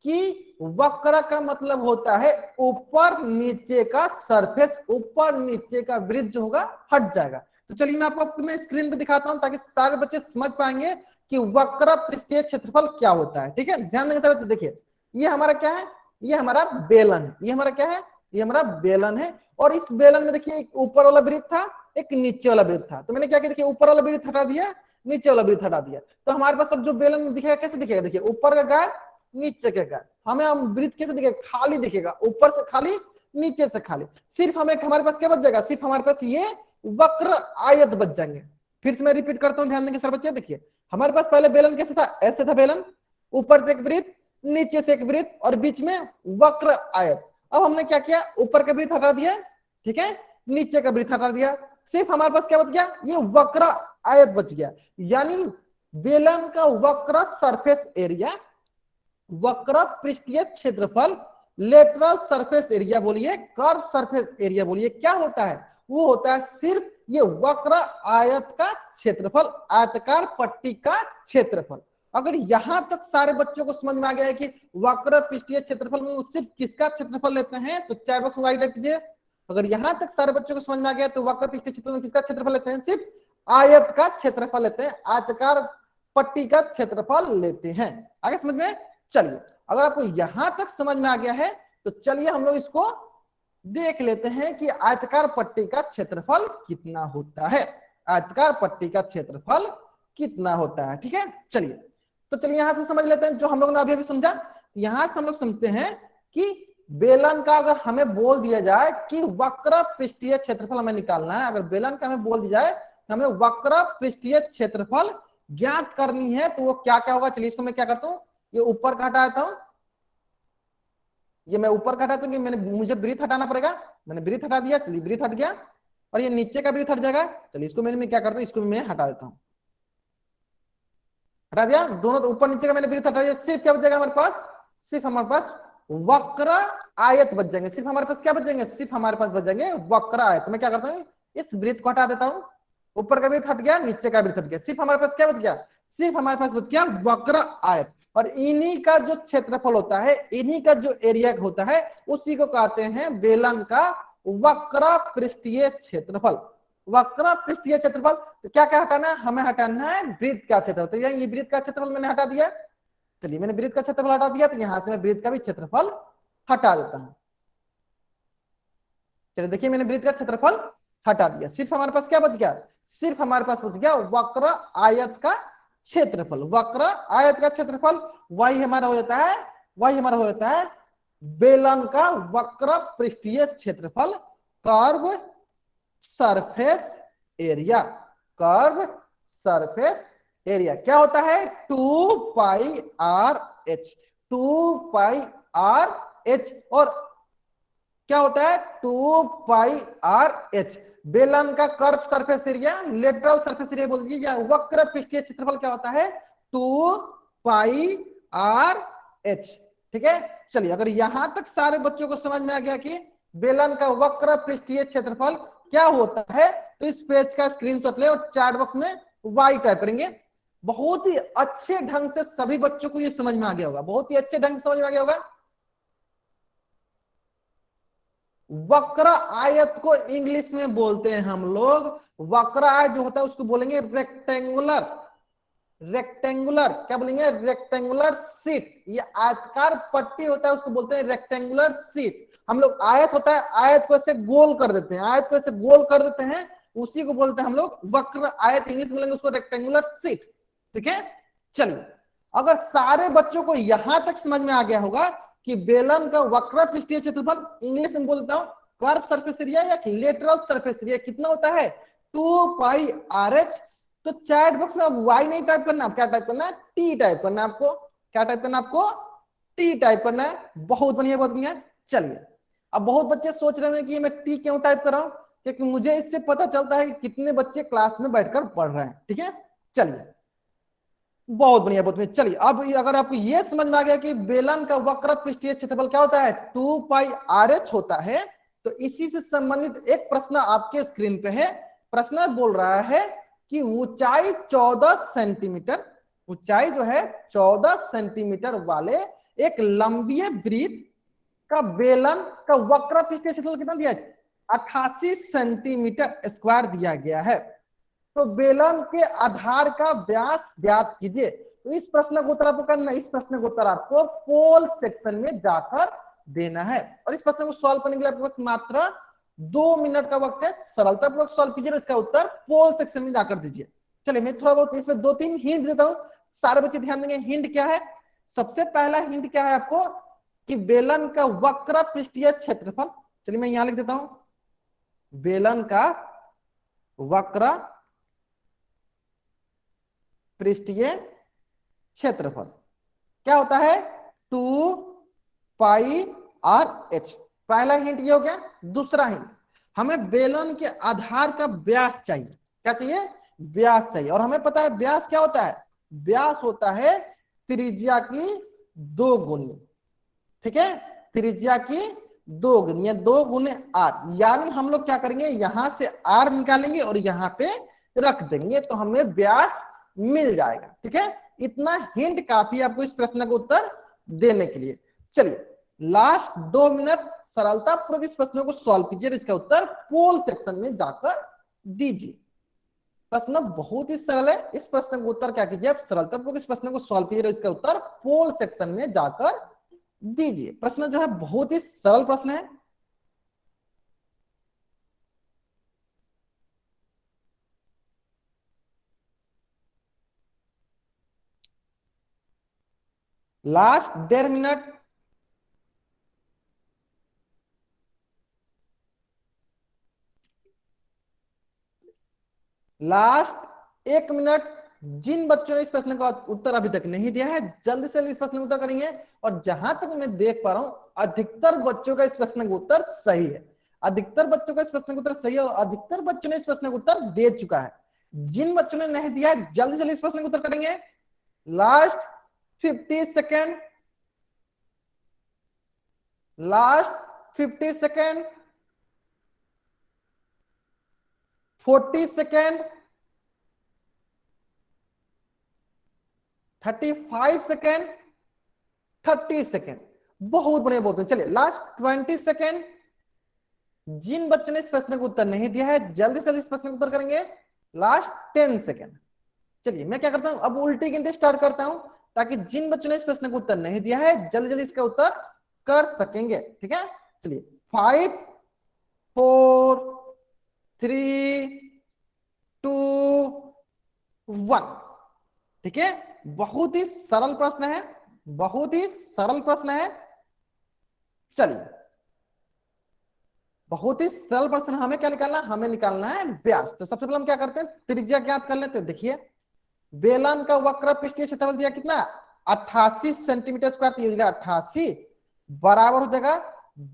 कि वक्र का मतलब होता है ऊपर नीचे का सरफेस, ऊपर नीचे का वृत्त जो होगा हट जाएगा। तो चलिए मैं आपको अपने स्क्रीन पे दिखाता हूं, ताकि सारे बच्चे समझ पाएंगे कि वक्र पृष्ठीय क्षेत्रफल क्या होता है। ठीक है, ध्यान देंगे सर। देखिए ये हमारा क्या है? ये हमारा बेलन है। ये हमारा क्या है? ये हमारा बेलन है। और इस बेलन में देखिए एक ऊपर वाला वृत्त था, एक नीचे वाला वृत्त था। तो मैंने क्या किया, देखिए ऊपर वाला वृत्त हटा दिया, नीचे वाला वृत्त हटा दिया। तो हमारे पास अब जो बेलन दिखेगा कैसे दिखेगा? देखिए ऊपर का गाय, नीचे का गाय। हमें वृत्त कैसे दिखेगा? खाली दिखेगा, ऊपर से खाली, नीचे से खाली। सिर्फ हमें हमारे पास क्या बच जाएगा? सिर्फ हमारे पास ये वक्र आयत बच जाएंगे। फिर से मैं रिपीट करता हूं, ध्यान देंगे सर बच्चे। देखिए हमारे पास पहले बेलन कैसे था? ऐसे था बेलन, ऊपर से एक वृत्त, नीचे से एक वृत्त और बीच में वक्र आयत। अब हमने क्या किया? ऊपर का वृत्त हटा दिया, ठीक है, नीचे का वृत्त हटा दिया। सिर्फ हमारे पास क्या बच गया? ये वक्र आयत बच गया। यानी बेलन का वक्र सरफेस एरिया, वक्र पृष्ठीय क्षेत्रफल, लेटरल सरफेस एरिया बोलिए, कर्व सरफेस एरिया बोलिए, क्या होता है? वो होता है सिर्फ ये वक्र आयत का क्षेत्रफल, आयताकार पट्टी का क्षेत्रफल। अगर यहां तक सारे बच्चों को समझ में आ गया है कि वक्र पृष्ठीय क्षेत्रफल में सिर्फ किसका क्षेत्रफल लेते हैं, तो चैट बॉक्स में राइट कीजिए। अगर यहां तक सारे बच्चों को समझ में आ गया तो वक्र पृष्ठीय क्षेत्रफल में किसका क्षेत्रफल लेते हैं? सिर्फ आयत का क्षेत्रफल लेते हैं, आयताकार पट्टी का क्षेत्रफल लेते हैं। आगे समझ में? चलिए, अगर आपको यहां तक समझ में आ गया है तो चलिए हम लोग इसको देख लेते हैं कि आयताकार पट्टी का क्षेत्रफल कितना होता है। आयताकार पट्टी का क्षेत्रफल कितना होता है, ठीक है। चलिए, तो चलिए यहां से समझ लेते हैं जो हम लोग ने अभी अभी समझा। यहां से हम लोग समझते हैं कि बेलन का अगर हमें बोल दिया जाए कि वक्र पृष्ठीय क्षेत्रफल हमें निकालना है, अगर बेलन का हमें बोल दिया जाए कि हमें वक्र पृष्ठीय क्षेत्रफल ज्ञात करनी है, तो वो क्या क्या होगा। चलिए इसको मैं क्या करता हूं, ये ऊपर का हटा देता हूं, ये मैं ऊपर का हटाता हूं, मैंने मुझे वृत्त हटाना पड़ेगा, मैंने वृत्त हटा दिया। चलिए वृत्त हट गया और ये नीचे का वृत्त हट जाएगा। चलिए इसको मैं क्या करता हूं, इसको मैं हटा देता हूं, हटा दिया। दोनों ऊपर नीचे का मैंने वृत्त हटा दिया। सिर्फ क्या बचेगा हमारे पास, सिर्फ हमारे पास वक्र आयत बच जाएंगे। सिर्फ हमारे पास क्या बच जाएंगे, सिर्फ हमारे पास बच जाएंगे वक्र आयत। मैं क्या करता हूँ, इस वृत्त को हटा देता हूं, ऊपर का वृत्त हट गया, नीचे का वृत्त हट गया। सिर्फ हमारे पास क्या बच गया, सिर्फ हमारे पास बच गया वक्र आयत। और इन्हीं का जो क्षेत्रफल होता है, इन्हीं का जो एरिया होता है, उसी को कहते हैं बेलन का वक्र पृष्ठीय क्षेत्रफल। वक्र पृष्ठीय क्षेत्रफल, तो क्या क्या हटाना है, हमें हटाना है वृत्त का क्षेत्रफल। तो ये वृत्त का क्षेत्रफल मैंने हटा दिया। चलिए मैंने वृत्त का क्षेत्रफल हटा दिया, तो यहां से मैं वृत्त का भी क्षेत्रफल हटा देता हूं। चलिए देखिए मैंने वृत्त का क्षेत्रफल हटा दिया। सिर्फ हमारे पास क्या बच गया, सिर्फ हमारे पास बच गया वक्र आयत का क्षेत्रफल। वक्र आयत का क्षेत्रफल वही हमारा हो जाता है, वही हमारा हो जाता है बेलन का वक्र पृष्ठीय क्षेत्रफल, curve surface area. Curve surface area क्या होता है, 2 पाई आर एच। 2 पाई आर एच और क्या होता है, 2 पाई आर एच। बेलन का curve surface area, lateral surface area बोल दीजिए, या वक्र पृष्ठीय क्षेत्रफल क्या होता है, 2 पाई आर एच। ठीक है। चलिए अगर यहां तक सारे बच्चों को समझ में आ गया कि बेलन का वक्र पृष्ठीय क्षेत्रफल क्या होता है, तो इस पेज का स्क्रीनशॉट ले और चैट बॉक्स में वाई टाइप करेंगे। बहुत ही अच्छे ढंग से सभी बच्चों को ये समझ में आ गया होगा, बहुत ही अच्छे ढंग से समझ में आ गया होगा। वक्र आयत को इंग्लिश में बोलते हैं हम लोग, वक्र आयत जो होता है उसको बोलेंगे रेक्टेंगुलर। रेक्टेंगुलर क्या बोलेंगे, रेक्टेंगुलर शीट। ये आयतकार पट्टी होता है उसको बोलते हैं रेक्टेंगुलर शीट। हम लोग आयत होता है, आयत को ऐसे गोल कर देते हैं, आयत को ऐसे गोल कर देते हैं, उसी को बोलते हैं हम लोग वक्र आयत। इंग्लिश में बोलेंगे उसको रेक्टेंगुलर शीट। ठीक है। चलिए अगर सारे बच्चों को यहां तक समझ में आ गया होगा कि बेलन का वक्र पृष्ठीय क्षेत्रफल, इंग्लिश में बोलता हूं कर्व सरफेस एरिया या लेटरल सरफेस एरिया कितना होता है, 2 पाई आर एच। तो चैट बॉक्स में अब वाई नहीं टाइप करना, क्या टाइप करना है, टी टाइप करना है आपको। क्या टाइप करना है आपको, टी टाइप करना है। बहुत बढ़िया, बहुत बढ़िया। चलिए अब बहुत बच्चे सोच रहे हैं कि मैं टी क्यों टाइप कर रहा हूं, क्योंकि मुझे इससे पता चलता है कि कितने बच्चे क्लास में बैठकर पढ़ रहे हैं। ठीक है। चलिए बहुत बढ़िया, बहुत बढ़िया। चलिए अब अगर आपको यह समझ में आ गया कि बेलन का वक्र पृष्ठीय क्षेत्रफल क्या होता है, 2 पाई आर एच होता है, तो इसी से संबंधित एक प्रश्न आपके स्क्रीन पे है। प्रश्न बोल रहा है कि ऊंचाई 14 सेंटीमीटर, ऊंचाई जो है 14 सेंटीमीटर वाले एक लंबी वृत्त का बेलन का वक्र पृष्ठीय क्षेत्रफल कितना दिया है, 88 सेंटीमीटर स्क्वायर दिया गया है। तो बेलन के आधार का व्यास ज्ञात कीजिए। तो इस प्रश्न को उत्तर आपको करना, इस प्रश्न को उत्तर आपको पोल सेक्शन में जाकर देना है। और इस प्रश्न को सॉल्व करने के लिए आपके पास मात्र 2 मिनट का वक्त है। सरलता पूर्वक सॉल्व कीजिए, इसका उत्तर पोल सेक्शन में जाकर दीजिए। चलिए मैं थोड़ा बहुत इसमें 2-3 हिंट देता हूं, सारे बच्चे ध्यान देंगे। हिंट क्या है, सबसे पहला हिंट क्या है आपको कि बेलन का वक्र पृष्ठीय क्षेत्रफल। चलिए मैं यहां लिख देता हूं, बेलन का वक्र पृष्ठीय क्षेत्रफल क्या होता है, 2 पाई आर एच। पहला हिंट ये हो गया। दूसरा हिंट, हमें बेलन के आधार का व्यास चाहिए। क्या चाहिए, व्यास चाहिए। और हमें पता है व्यास क्या होता है, व्यास होता है त्रिज्या की 2 गुनी। ठीक है, त्रिज्या की 2 गुनी या 2 गुने आर। यानी हम लोग क्या करेंगे, यहां से आर निकालेंगे और यहां पे रख देंगे, तो हमें व्यास मिल जाएगा। ठीक है, इतना हिंट काफी आपको इस प्रश्न का उत्तर देने के लिए। चलिए लास्ट 2 मिनट सरलता पूर्वक इस प्रश्न को सॉल्व कीजिए, इसका उत्तर पोल सेक्शन में जाकर दीजिए। प्रश्न बहुत ही सरल है। इस प्रश्न का उत्तर क्या कीजिए, आप सरलतापूर्वक इस प्रश्न को सॉल्व कीजिए, इसका उत्तर पोल सेक्शन में जाकर दीजिए। प्रश्न जो है बहुत ही सरल प्रश्न है। Last 1.5 minute. Last 1 minute. जिन बच्चों ने इस प्रश्न का उत्तर अभी तक नहीं दिया है, जल्दी से इस प्रश्न का उत्तर करेंगे। और जहां तक मैं देख पा रहा हूं, अधिकतर बच्चों का इस प्रश्न का उत्तर सही है। अधिकतर बच्चों का इस प्रश्न का उत्तर सही है और अधिकतर बच्चों ने इस प्रश्न का उत्तर दे चुका है। जिन बच्चों ने नहीं दिया है, जल्दी से इस प्रश्न का उत्तर करेंगे। Last 50 second. Last 50 second. 40 second. 35 second. 30 second. बहुत बढ़िया बोलते हैं। चलिए लास्ट 20 सेकेंड। जिन बच्चों ने इस प्रश्न का उत्तर नहीं दिया है, जल्दी से इस प्रश्न का उत्तर करेंगे। Last 10 second. चलिए मैं क्या करता हूं, अब उल्टी गिनती स्टार्ट करता हूं, ताकि जिन बच्चों ने इस प्रश्न का उत्तर नहीं दिया है, जल्दी जल्दी इसका उत्तर कर सकेंगे। ठीक है, चलिए 5 4 3 2 1। ठीक है, बहुत ही सरल प्रश्न है, बहुत ही सरल प्रश्न है। चलिए बहुत ही सरल प्रश्न। हमें क्या निकालना है, हमें निकालना है व्यास। तो सबसे पहले हम क्या करते हैं, त्रिज्या ज्ञात कर लेते हैं। देखिए बेलन का वक्र पृष्ठीय क्षेत्रफल दिया कितना, 88 सेंटीमीटर स्क्वायर। तो ये हो जाएगा 88 बराबर हो जाएगा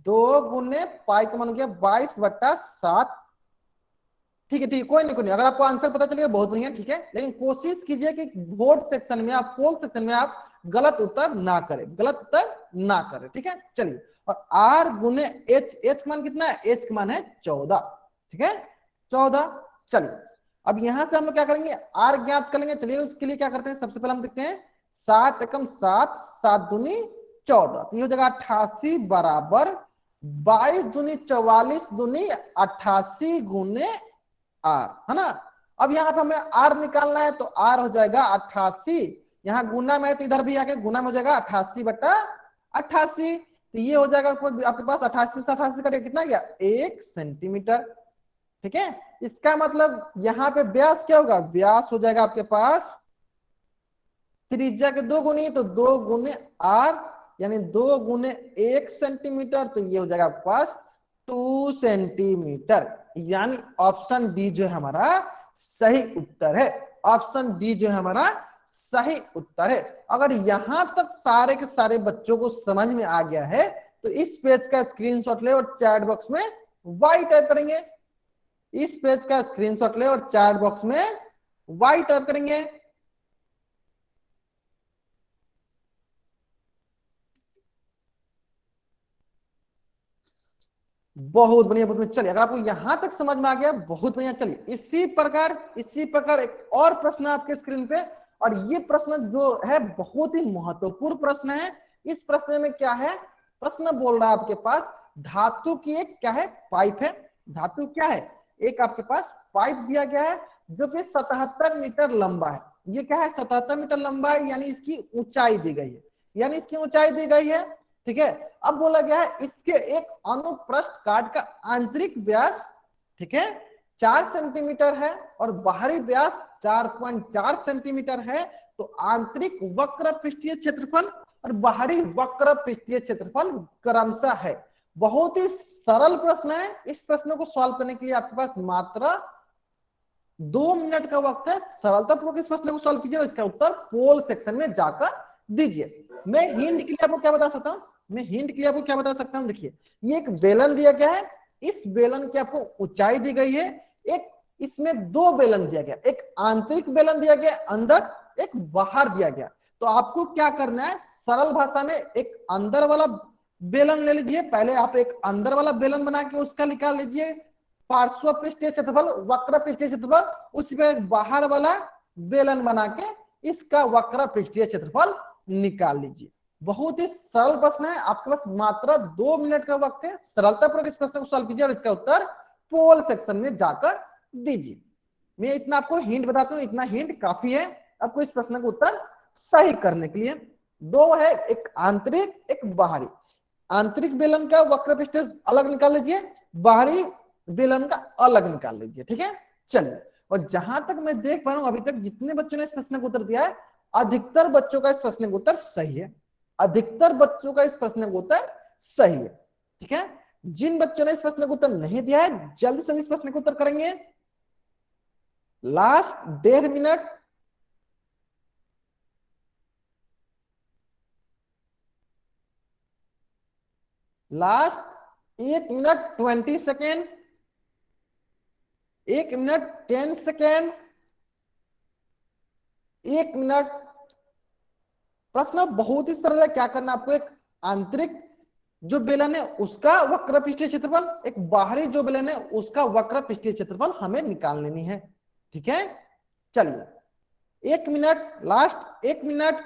2 गुने पाई का मान हो गया 22/7। ठीक है, ठीक है, कोई नहीं कोई नहीं। अगर आपको आंसर पता चलेगा बहुत बढ़िया, ठीक है। लेकिन कोशिश कीजिए कि बोर्ड सेक्शन में आप, पोल सेक्शन में आप गलत उत्तर ना करें, गलत उत्तर ना करें। ठीक है, चलिए। और आर गुने एच, एच का मान कितना है, एच का मान है 14। ठीक है, 14। चलिए अब यहां से हम लोग क्या करेंगे, आर ज्ञात कर लेंगे। चलिए उसके लिए क्या करते हैं, सबसे पहले हम देखते हैं 7 एकम 7, 7 दूनी 14। तो ये हो जाएगा 88 बराबर 22 दूनी 44 दूनी 88 गुने आर, है ना। अब यहाँ पे हमें आर निकालना है, तो आर हो जाएगा 88। यहाँ गुना में है तो इधर भी आके गुना में हो जाएगा 88/88। तो ये हो जाएगा आपके पास 88 से 88 कटेगा, कितना गया 1 सेंटीमीटर। ठीक है, इसका मतलब यहाँ पे व्यास क्या होगा, व्यास हो जाएगा आपके पास त्रिज्या के 2 गुनी, तो 2 गुने आर यानी 2 गुने 1 सेंटीमीटर। तो ये हो जाएगा आपके पास 2 सेंटीमीटर। यानी ऑप्शन डी जो है हमारा सही उत्तर है। ऑप्शन डी जो है हमारा सही उत्तर है। अगर यहां तक सारे के सारे बच्चों को समझ में आ गया है, तो इस पेज का स्क्रीनशॉट ले और चैट बॉक्स में वाई टाइप करेंगे। इस पेज का स्क्रीनशॉट ले और चैट बॉक्स में वाई टाइप करेंगे। बहुत बढ़िया, बहुत बढ़िया। चलिए अगर आपको यहां तक समझ में आ गया, बहुत बढ़िया। चलिए इसी प्रकार एक और प्रश्न आपके स्क्रीन पे, और ये प्रश्न जो है बहुत ही महत्वपूर्ण प्रश्न है। इस प्रश्न में क्या है, प्रश्न बोल रहा है आपके पास धातु की एक क्या है, पाइप है। धातु क्या है, एक आपके पास पाइप दिया गया है जो कि 77 मीटर लंबा है। ये क्या है, 77 मीटर लंबा है, यानी इसकी ऊंचाई दी गई है, यानी इसकी ऊंचाई दी गई है। ठीक है, अब बोला गया है इसके एक अनुप्रस्थ काट का आंतरिक व्यास, ठीक है, 4 सेंटीमीटर है और बाहरी व्यास 4.4 सेंटीमीटर है। तो आंतरिक वक्र पृष्ठीय क्षेत्रफल और बाहरी वक्र पृष्ठीय क्षेत्रफल क्रमशः है। बहुत ही सरल प्रश्न है। इस प्रश्न को सॉल्व करने के लिए आपके पास मात्र 2 मिनट का वक्त है। सरलतापूर्वक इस प्रश्न को सॉल्व कीजिए और इसका उत्तर पोल सेक्शन में जाकर दीजिए। मैं हिंट के लिए आपको क्या बता सकता हूं, मैं हिंट के लिए आपको क्या बता सकता हूं, देखिए ये एक बेलन दिया गया है, इस बेलन की आपको ऊंचाई दी गई है। एक इसमें 2 बेलन दिया गया, एक आंतरिक बेलन दिया गया अंदर, एक बाहर दिया गया। तो आपको क्या करना है, सरल भाषा में एक अंदर वाला बेलन ले लीजिए। पहले आप एक अंदर वाला बेलन बना के उसका निकाल लीजिए पार्श्व पृष्ठीय क्षेत्रफल, वक्र पृष्ठीय क्षेत्रफल। उस पर बाहर वाला बेलन बना के इसका वक्र पृष्ठीय क्षेत्रफल निकाल लीजिए। बहुत ही सरल प्रश्न है, आपके पास मात्र 2 मिनट का वक्त है। सरलतापूर्वक इस प्रश्न को सॉल्व कीजिए और इसका उत्तर पोल सेक्शन में जाकर दीजिए। मैं इतना आपको हिंट बताता हूँ, इतना हिंट काफी है आपको इस प्रश्न का उत्तर सही करने के लिए। दो है, एक आंतरिक एक बाहरी। आंतरिक बेलन का वक्र पृष्ठ अलग निकाल लीजिए, बाहरी बेलन का अलग निकाल लीजिए, ठीक है। चलिए, और जहां तक मैं देख पा रहा हूं अभी तक जितने बच्चों ने इस प्रश्न का उत्तर दिया है, अधिकतर बच्चों का इस प्रश्न का उत्तर सही है। अधिकतर बच्चों का इस प्रश्न का उत्तर सही है, ठीक है। जिन बच्चों ने इस प्रश्न का उत्तर नहीं दिया है, जल्दी से इस प्रश्न का उत्तर करेंगे। Last 1.5 minute. Last 1 minute 20 second. 1 minute 10 second. 1 minute. प्रश्न बहुत ही सरल है। क्या करना आपको, एक आंतरिक जो बेलन है उसका वक्र पृष्ठीय क्षेत्रफल, एक बाहरी जो बेलन है उसका वक्र पृष्ठीय क्षेत्रफल हमें निकाल लेनी है, ठीक है। चलिए 1 minute, last 1 minute.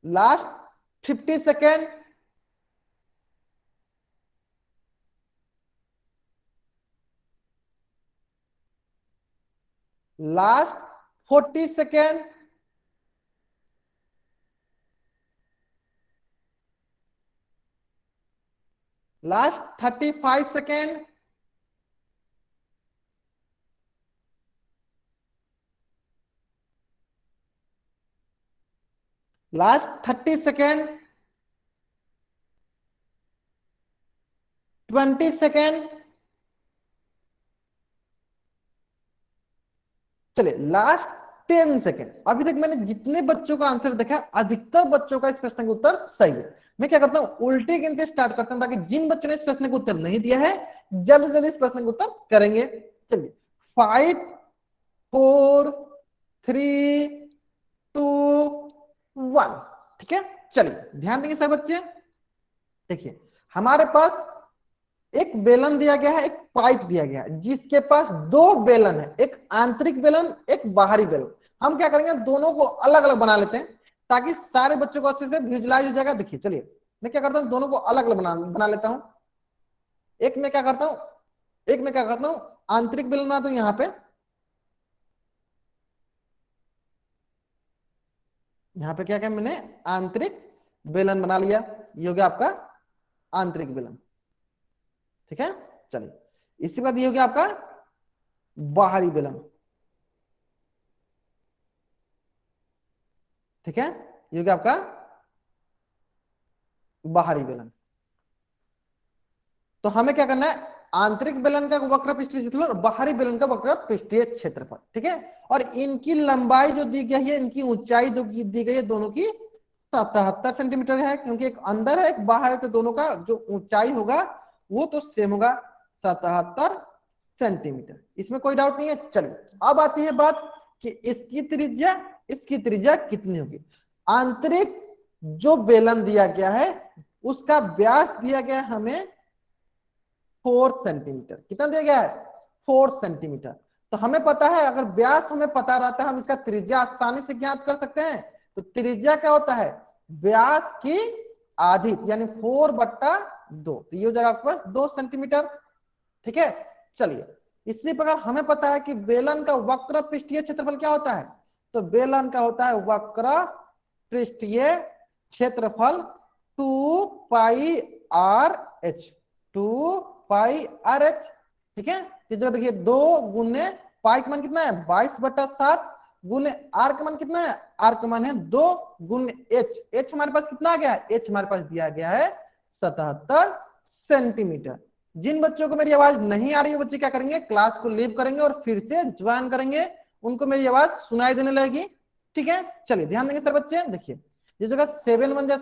Last 50 second. Last 40 second. Last 35 second. Last 30 second. 20 second. चलिए लास्ट 10 सेकेंड। अभी तक मैंने जितने बच्चों का आंसर देखा, अधिकतर बच्चों का इस प्रश्न का उत्तर सही है। मैं क्या करता हूं, उल्टे गिनते स्टार्ट करता हूं, ताकि जिन बच्चों ने इस प्रश्न का उत्तर नहीं दिया है जल्द जल्द इस प्रश्न का उत्तर करेंगे। चलिए 5 4 3 2 1, ठीक है। चलिए ध्यान देंगे सर बच्चे। देखिए हमारे पास एक बेलन दिया गया है, एक पाइप दिया गया है, जिसके पास दो बेलन है, एक आंतरिक बेलन एक बाहरी बेलन। हम क्या करेंगे, दोनों को अलग अलग बना लेते हैं ताकि सारे बच्चों को अच्छे से विजुलाइज हो जाएगा। देखिए चलिए मैं क्या करता हूं, दोनों को अलग अलग बना लेता हूं। एक में क्या करता हूं, आंतरिक बेलन बनाता हूं यहाँ पे। यहाँ पे क्या मैंने आंतरिक बेलन बना लिया, ये हो गया आपका आंतरिक बेलन, ठीक है। चलिए इसके बाद ये हो गया आपका बाहरी बेलन, ठीक है। ये हो गया आपका बाहरी बेलन। तो हमें क्या करना है, आंतरिक बेलन का वक्र पृष्ठीय क्षेत्रफल और बाहरी बेलन का वक्र पृष्ठीय क्षेत्रफल, ठीक है। और इनकी लंबाई जो दी गई है, इनकी ऊंचाई जो दी गई है, दोनों की 77 सेंटीमीटर है, क्योंकि एक अंदर है एक बाहर है, तो दोनों का जो ऊंचाई होगा वो तो सेम होगा, 77 सेंटीमीटर। इसमें कोई डाउट नहीं है। चलिए अब आती है बात कि इसकी त्रिज्या कितनी होगी। आंतरिक जो बेलन दिया गया है उसका व्यास दिया गया है हमें 4 सेंटीमीटर। कितना दिया गया है, 4 सेंटीमीटर। तो हमें पता है, अगर व्यास हमें पता रहता है हम इसका त्रिज्या आसानी से ज्ञात कर सकते हैं। तो त्रिज्या क्या होता है, व्यास की आधी, यानी 4/2। तो ये हो जाएगा आपके पास 2 सेंटीमीटर, ठीक है। चलिए इसी प्रकार हमें पता है कि बेलन का वक्र पृष्ठीय क्षेत्रफल क्या होता है। तो बेलन का होता है वक्र पृष्ठीय क्षेत्रफल 2πr/h, 2πr/h, ठीक है। तो देखिए 2 गुने पाई का मान कितना है 22/7 गुने आर का मान कितना है, आर का मान है 2 गुने एच हमारे पास कितना आ गया है, एच हमारे पास दिया गया है 77 सेंटीमीटर। जिन बच्चों को मेरी आवाज नहीं आ रही है, बच्चे क्या करेंगे, क्लास को लीव करेंगे और फिर से ज्वाइन करेंगे, उनको मेरी आवाज सुनाई देने लगेगी, ठीक है। चलिए ध्यान देंगे सर बच्चे। देखिए ये जगह 7 बन जाए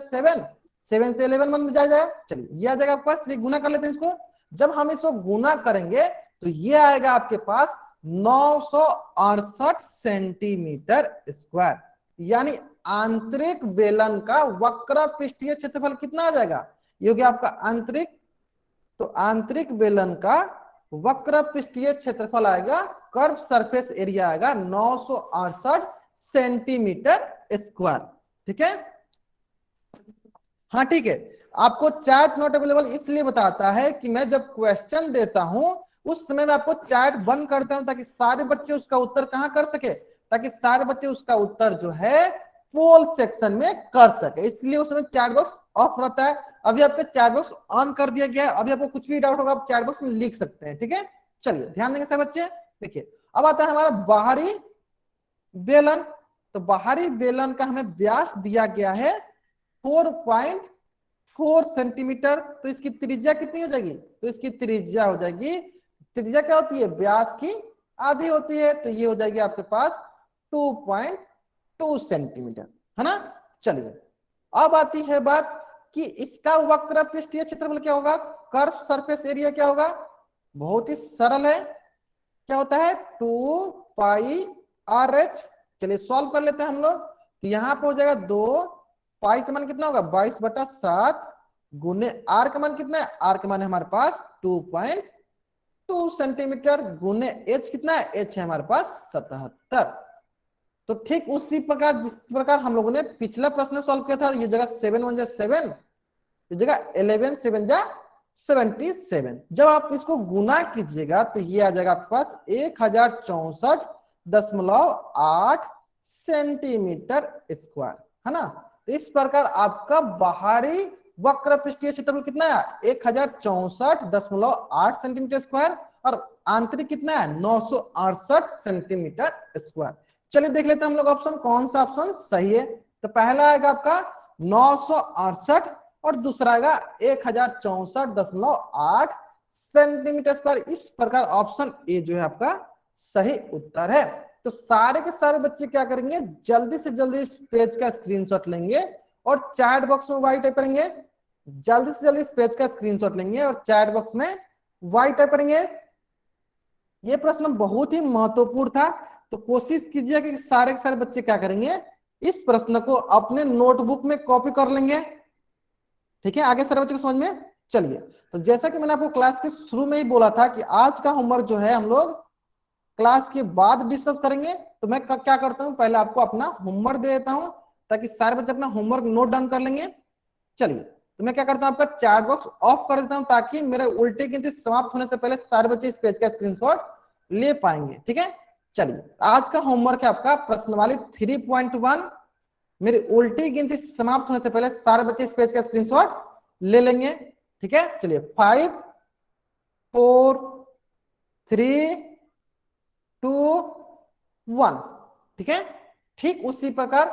7 से 11 बन जाएगा। चलिए ये आ जाएगा आपके पास, गुना कर लेते हैं इसको। जब हम इसको गुना करेंगे तो ये आएगा आपके पास 968 सेंटीमीटर स्क्वायर, यानी आंतरिक बेलन का वक्र पृष्ठीय क्षेत्रफल कितना आ जाएगा, ये हो गया आपका आंतरिक। तो आंतरिक बेलन का वक्र पृष्ठीय क्षेत्रफल आएगा, कर्व सरफेस एरिया आएगा 968 सेंटीमीटर स्क्वायर, ठीक है। हाँ ठीक है। आपको चैट नॉट अवेलेबल इसलिए बताता है कि मैं जब क्वेश्चन देता हूं उस समय मैं आपको चैट बंद करता हूं ताकि सारे बच्चे उसका उत्तर कहां कर सके, ताकि सारे बच्चे उसका उत्तर जो है पोल सेक्शन में कर सके, इसलिए उस समय चैट बॉक्स ऑफ रहता है। अभी आपका चैट बॉक्स ऑन कर दिया गया है, अभी आपको कुछ भी डाउट होगा आप चैट बॉक्स में लिख सकते हैं, ठीक है। चलिए ध्यान देंगे सब बच्चे। देखिए अब आता है हमारा बाहरी बेलन। तो बाहरी बेलन का हमें व्यास दिया गया है 4.4 सेंटीमीटर। तो इसकी त्रिज्या कितनी हो जाएगी, तो इसकी त्रिज्या हो जाएगी, त्रिज्या क्या होती है, व्यास की आधी होती है, तो ये हो जाएगी आपके पास 2.2 सेंटीमीटर, है ना। चलिए अब आती है बात कि इसका वक्र पृष्ठीय क्षेत्रफल क्या होगा, कर्व सरफेस एरिया क्या होगा, बहुत ही सरल है, क्या होता है 2πr(h). चलिए सॉल्व कर लेते हैं हम लोग। तो यहां पे हो जाएगा 2 पाई का मान कितना होगा 22/7 गुने आर का मान कितना है, आर का मान है हमारे पास 2.2 सेंटीमीटर गुने एच कितना है, एच है हमारे पास 77। तो ठीक उसी प्रकार जिस प्रकार हम लोगों ने पिछला प्रश्न सॉल्व किया था, ये जगह 7 1 7, ये जगह 11 7 77। जब आप इसको गुना कीजिएगा तो ये आ जाएगा आपके पास 1064.8 सेंटीमीटर स्क्वायर, है ना। तो इस प्रकार आपका बाहरी वक्र पृष्ठीय क्षेत्रफल कितना है 1064.8 सेंटीमीटर स्क्वायर और आंतरिक कितना है 968 सेंटीमीटर स्क्वायर। चलिए देख लेते हैं हम लोग ऑप्शन कौन सा ऑप्शन सही है। तो पहला आएगा आपका 968 और दूसरा आएगा 1064.8 सेंटीमीटर स्क्वायर। इस प्रकार ऑप्शन ए जो है आपका सही उत्तर है। तो सारे के सारे बच्चे क्या करेंगे, जल्दी से जल्दी इस पेज का स्क्रीनशॉट लेंगे और चैट बॉक्स में वाई टाइप करेंगे, जल्दी से जल्दी इस पेज का स्क्रीनशॉट लेंगे और चैट बॉक्स में वाई टाइप करेंगे। ये प्रश्न बहुत ही महत्वपूर्ण था, तो कोशिश कीजिए कि सारे के सारे बच्चे क्या करेंगे, इस प्रश्न को अपने नोटबुक में कॉपी कर लेंगे, ठीक है। आगे सारे बच्चों को समझ में। चलिए तो जैसा कि मैंने आपको क्लास के शुरू में ही बोला था कि आज का होमवर्क जो है हम लोग क्लास के बाद डिस्कस करेंगे। तो मैं क्या करता हूं, पहले आपको अपना होमवर्क दे देता हूं ताकि सारे बच्चे अपना होमवर्क नोट डाउन कर लेंगे। चलिए तो मैं क्या करता हूं, आपका चैट बॉक्स ऑफ कर देता हूं ताकि मेरे उल्टी गिनती समाप्त होने से पहले सारे बच्चे इस पेज का स्क्रीनशॉट ले पाएंगे, ठीक है। चलिए आज का होमवर्क है आपका प्रश्नवाली 3.1। मेरी उल्टी गिनती समाप्त होने से पहले सारे बच्चे इस पेज का स्क्रीनशॉट ले लेंगे, ठीक है। चलिए 5 4 3 2 1, ठीक है। ठीक उसी प्रकार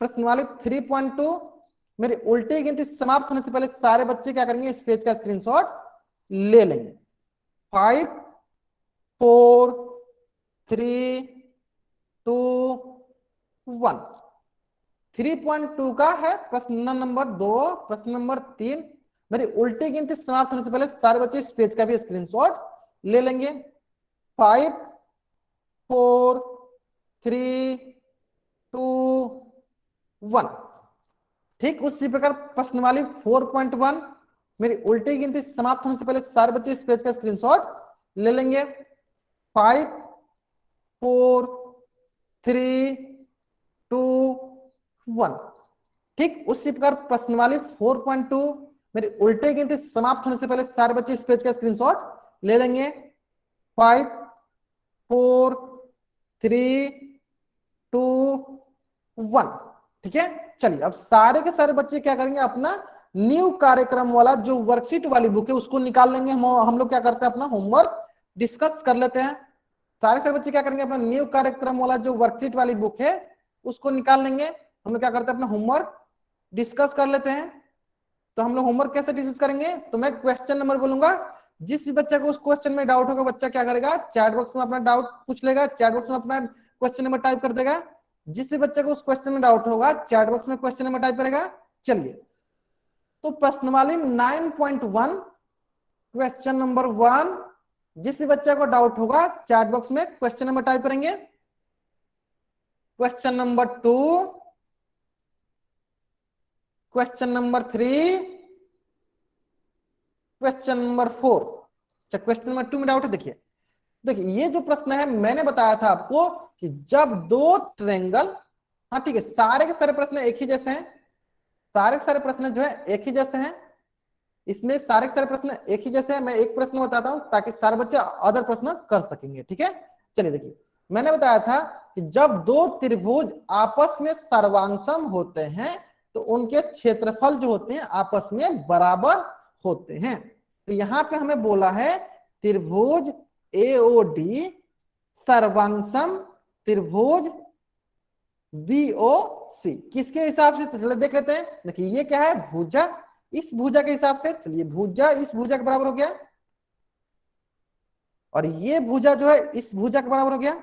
प्रश्नवाली 3.2 मेरी उल्टी गिनती समाप्त होने से पहले सारे बच्चे क्या करेंगे, इस पेज का स्क्रीनशॉट ले लेंगे। 5 4 3 2 1। 3.2 का है प्रश्न नंबर 2, प्रश्न नंबर 3 मेरी उल्टी गिनती समाप्त होने से पहले सारे बच्चे इस पेज का भी स्क्रीनशॉट ले लेंगे। 5 4 3 2 1। ठीक उसी प्रकार प्रश्नवाली 4.1 मेरी उल्टी गिनती समाप्त होने से पहले सारे बच्चे इस पेज का स्क्रीनशॉट ले लेंगे। 5 4 3 2 1। ठीक उसी प्रकार प्रश्नवाली 4.2 मेरी उल्टी गिनती समाप्त होने से पहले सारे बच्चे इस पेज का स्क्रीनशॉट ले लेंगे। 5 4 3 2 1, ठीक है। चलिए अब सारे के सारे बच्चे क्या करेंगे, अपना न्यू कार्यक्रम वाला जो वर्कशीट वाली बुक है उसको निकाल लेंगे। हम लोग क्या करते हैं, अपना होमवर्क डिस्कस कर लेते हैं। सारे सारे बच्चे क्या करेंगे, अपना न्यू कार्यक्रम वाला जो वर्कशीट वाली बुक है उसको निकाल लेंगे। हम लोग क्या करते हैं, अपना होमवर्क डिस्कस कर लेते हैं। तो हम लोग होमवर्क कैसे डिस्कस करेंगे, तो मैं क्वेश्चन नंबर बोलूंगा, जिस भी बच्चे को उस क्वेश्चन में डाउट होगा बच्चा क्या करेगा, चैट बॉक्स में अपना डाउट पूछ लेगा, चैट बॉक्स में अपना क्वेश्चन नंबर टाइप कर देगा। जिस भी बच्चे को उस क्वेश्चन में डाउट होगा चैट बॉक्स में क्वेश्चन नंबर टाइप करेगा। चलिए तो प्रश्नवाली 9.1 क्वेश्चन नंबर 1, जिस भी बच्चे को डाउट होगा चैट बॉक्स में क्वेश्चन नंबर टाइप करेंगे। Question number 2, question number 3, question number 4। अच्छा क्वेश्चन नंबर 2 में डाउट है। देखिए ये जो प्रश्न है मैंने बताया था आपको कि जब दो ट्रायंगल, हाँ ठीक है, सारे के सारे प्रश्न एक ही जैसे हैं, सारे के सारे प्रश्न जो है एक ही जैसे हैं। इसमें सारे के सारे प्रश्न एक ही जैसे हैं, मैं एक प्रश्न बताता हूं ताकि सारे बच्चे अदर प्रश्न कर सकेंगे, ठीक है। चलिए देखिए, मैंने बताया था कि जब दो त्रिभुज आपस में सर्वांगसम होते हैं तो उनके क्षेत्रफल जो होते हैं आपस में बराबर होते हैं। तो यहाँ पे हमें बोला है त्रिभुज एओडी सर्वांगसम त्रिभुज बीओसी किसके हिसाब से, तो चलिए देख लेते हैं। देखिए ये क्या है, भुजा, इस भुजा के हिसाब से, चलिए भुजा इस भुजा के बराबर हो गया, और ये भुजा जो है इस भुजा के बराबर हो गया,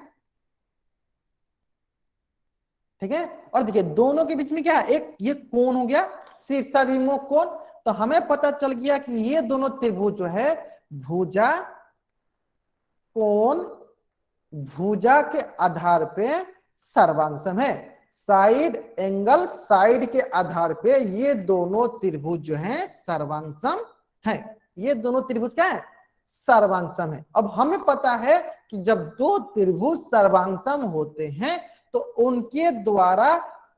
ठीक है। और देखिए दोनों के बीच में क्या है, एक ये कोण हो गया, शीर्षाभिमुख कोण। तो हमें पता चल गया कि ये दोनों त्रिभुज जो है भुजा कोण भुजा के आधार पे सर्वांगसम है। साइड एंगल साइड के आधार पे ये दोनों त्रिभुज जो हैं सर्वांगसम है। ये दोनों त्रिभुज क्या है, सर्वांगसम है। अब हमें पता है कि जब दो त्रिभुज सर्वांगसम होते हैं तो उनके द्वारा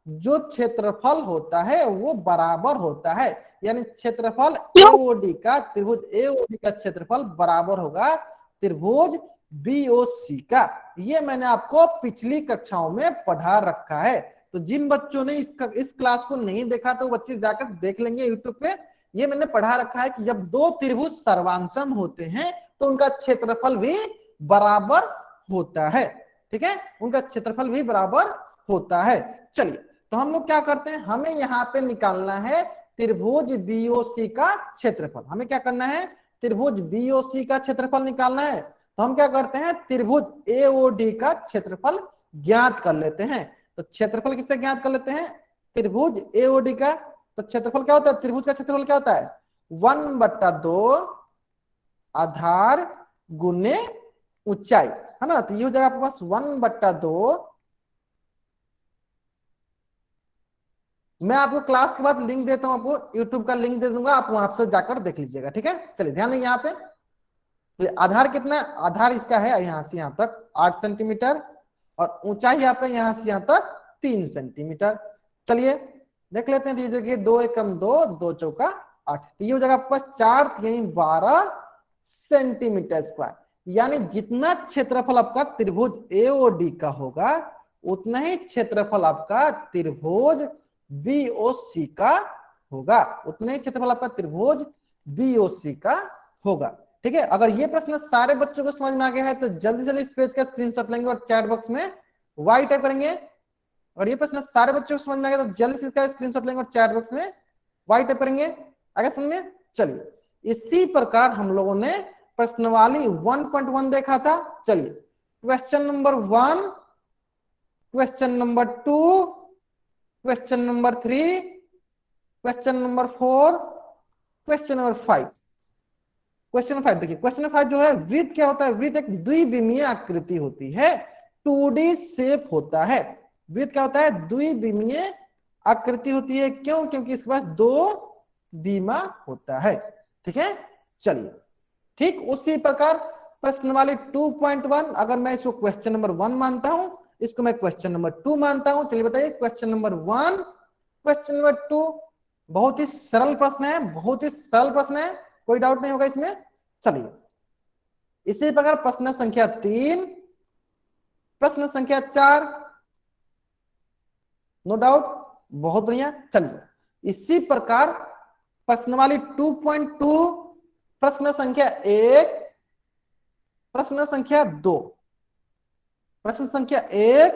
जो क्षेत्रफल होता है वो बराबर होता है, यानी क्षेत्रफल एओडी का, त्रिभुज एओडी का क्षेत्रफल बराबर होगा त्रिभुज बीओसी का। ये मैंने आपको पिछली कक्षाओं में पढ़ा रखा है। तो जिन बच्चों ने इस क्लास को नहीं देखा तो बच्चे जाकर देख लेंगे यूट्यूब पे। ये मैंने पढ़ा रखा है कि जब दो त्रिभुज सर्वांगसम होते हैं तो उनका क्षेत्रफल भी बराबर होता है, ठीक है, उनका क्षेत्रफल भी बराबर होता है। चलिए तो हम लोग क्या करते हैं, हमें यहाँ पे निकालना है त्रिभुज बीओसी का क्षेत्रफल। हमें क्या करना है, त्रिभुज बीओसी का क्षेत्रफल निकालना है। तो हम क्या करते हैं, त्रिभुज एओडी का क्षेत्रफल ज्ञात कर लेते हैं। तो क्षेत्रफल किससे ज्ञात कर लेते हैं, त्रिभुज एओडी का। तो क्षेत्रफल क्या होता है, त्रिभुज का क्षेत्रफल क्या होता है, 1/2 आधार गुने ऊंचाई, है ना। तो ये हो जाएगा आपके पास 1/2। मैं आपको क्लास के बाद लिंक देता हूं, आपको यूट्यूब का लिंक दे दूंगा, आप वहां से जाकर देख लीजिएगा, ठीक है। चलिए ध्यान देंगे यहाँ पे, तो आधार कितना है, आधार इसका है यहाँ से यहाँ तक 8 सेंटीमीटर, और ऊंचाई आपका यहाँ से यहाँ तक 3 सेंटीमीटर। चलिए देख लेते हैं, देखिए 2 एकम 2, 2 चौका 8, तो ये हो जाएगा आपके पास 4 3 12 सेंटीमीटर स्क्वायर। यानी जितना क्षेत्रफल आपका त्रिभुज एओडी का होगा उतना ही क्षेत्रफल आपका त्रिभुज बीओसी का होगा, उतना ही क्षेत्रफल आपका त्रिभुज बीओसी का होगा, ठीक है। अगर ये प्रश्न सारे बच्चों को समझ में आ गया है तो जल्दी से इस पेज का स्क्रीनशॉट लेंगे और चैट बॉक्स में वाई टाइप करेंगे। और ये प्रश्न सारे बच्चों को समझ में आ गया तो जल्दी से इसका स्क्रीनशॉट लेंगे और चैट बॉक्स में वाई टाइप करेंगे। आगे समझ में। चलिए इसी प्रकार हम लोगों ने प्रश्नवाली 1.1 देखा था। चलिए question number 1, question number 2, question number 3, question number 4, question number 5। Question 5 देखिए, क्वेश्चन 5 जो है, वृत्त क्या होता है, वृत्त एक द्विविमीय आकृति होती है, 2D शेप होता है। वृत्त क्या होता है, द्विविमीय आकृति होती है। क्यों, क्योंकि इसके पास 2 बीमा होता है, ठीक है। चलिए ठीक उसी प्रकार प्रश्न वाली 2.1, अगर मैं इसको क्वेश्चन नंबर 1 मानता हूं, इसको मैं क्वेश्चन नंबर 2 मानता हूं। चलिए बताइए क्वेश्चन नंबर 1, क्वेश्चन नंबर 2। बहुत ही सरल प्रश्न है, बहुत ही सरल प्रश्न है, कोई डाउट नहीं होगा इसमें। चलिए इसी प्रकार प्रश्न संख्या 3, प्रश्न संख्या 4, नो डाउट, बहुत बढ़िया। चलिए इसी प्रकार प्रश्न वाली 2.2, प्रश्न संख्या 1, प्रश्न संख्या 2, प्रश्न संख्या 1,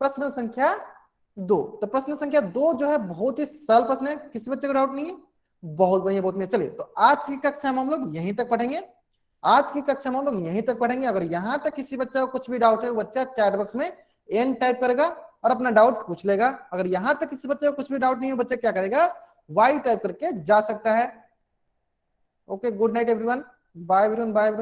प्रश्न संख्या 2। तो प्रश्न संख्या 2 जो है बहुत ही सरल प्रश्न है, किसी बच्चे को डाउट नहीं है, बहुत बढ़िया बहुत बढ़िया। चलिए तो आज की कक्षा में हम लोग यहीं तक पढ़ेंगे, आज की कक्षा में हम लोग यहीं तक पढ़ेंगे। अगर यहां तक किसी बच्चा को कुछ भी डाउट है, बच्चा चैट बॉक्स में एन टाइप करेगा और अपना डाउट पूछ लेगा। अगर यहां तक किसी बच्चे को कुछ भी डाउट नहीं है, बच्चा क्या करेगा, वाई टाइप करके जा सकता है। Okay, good night everyone, bye everyone, bye.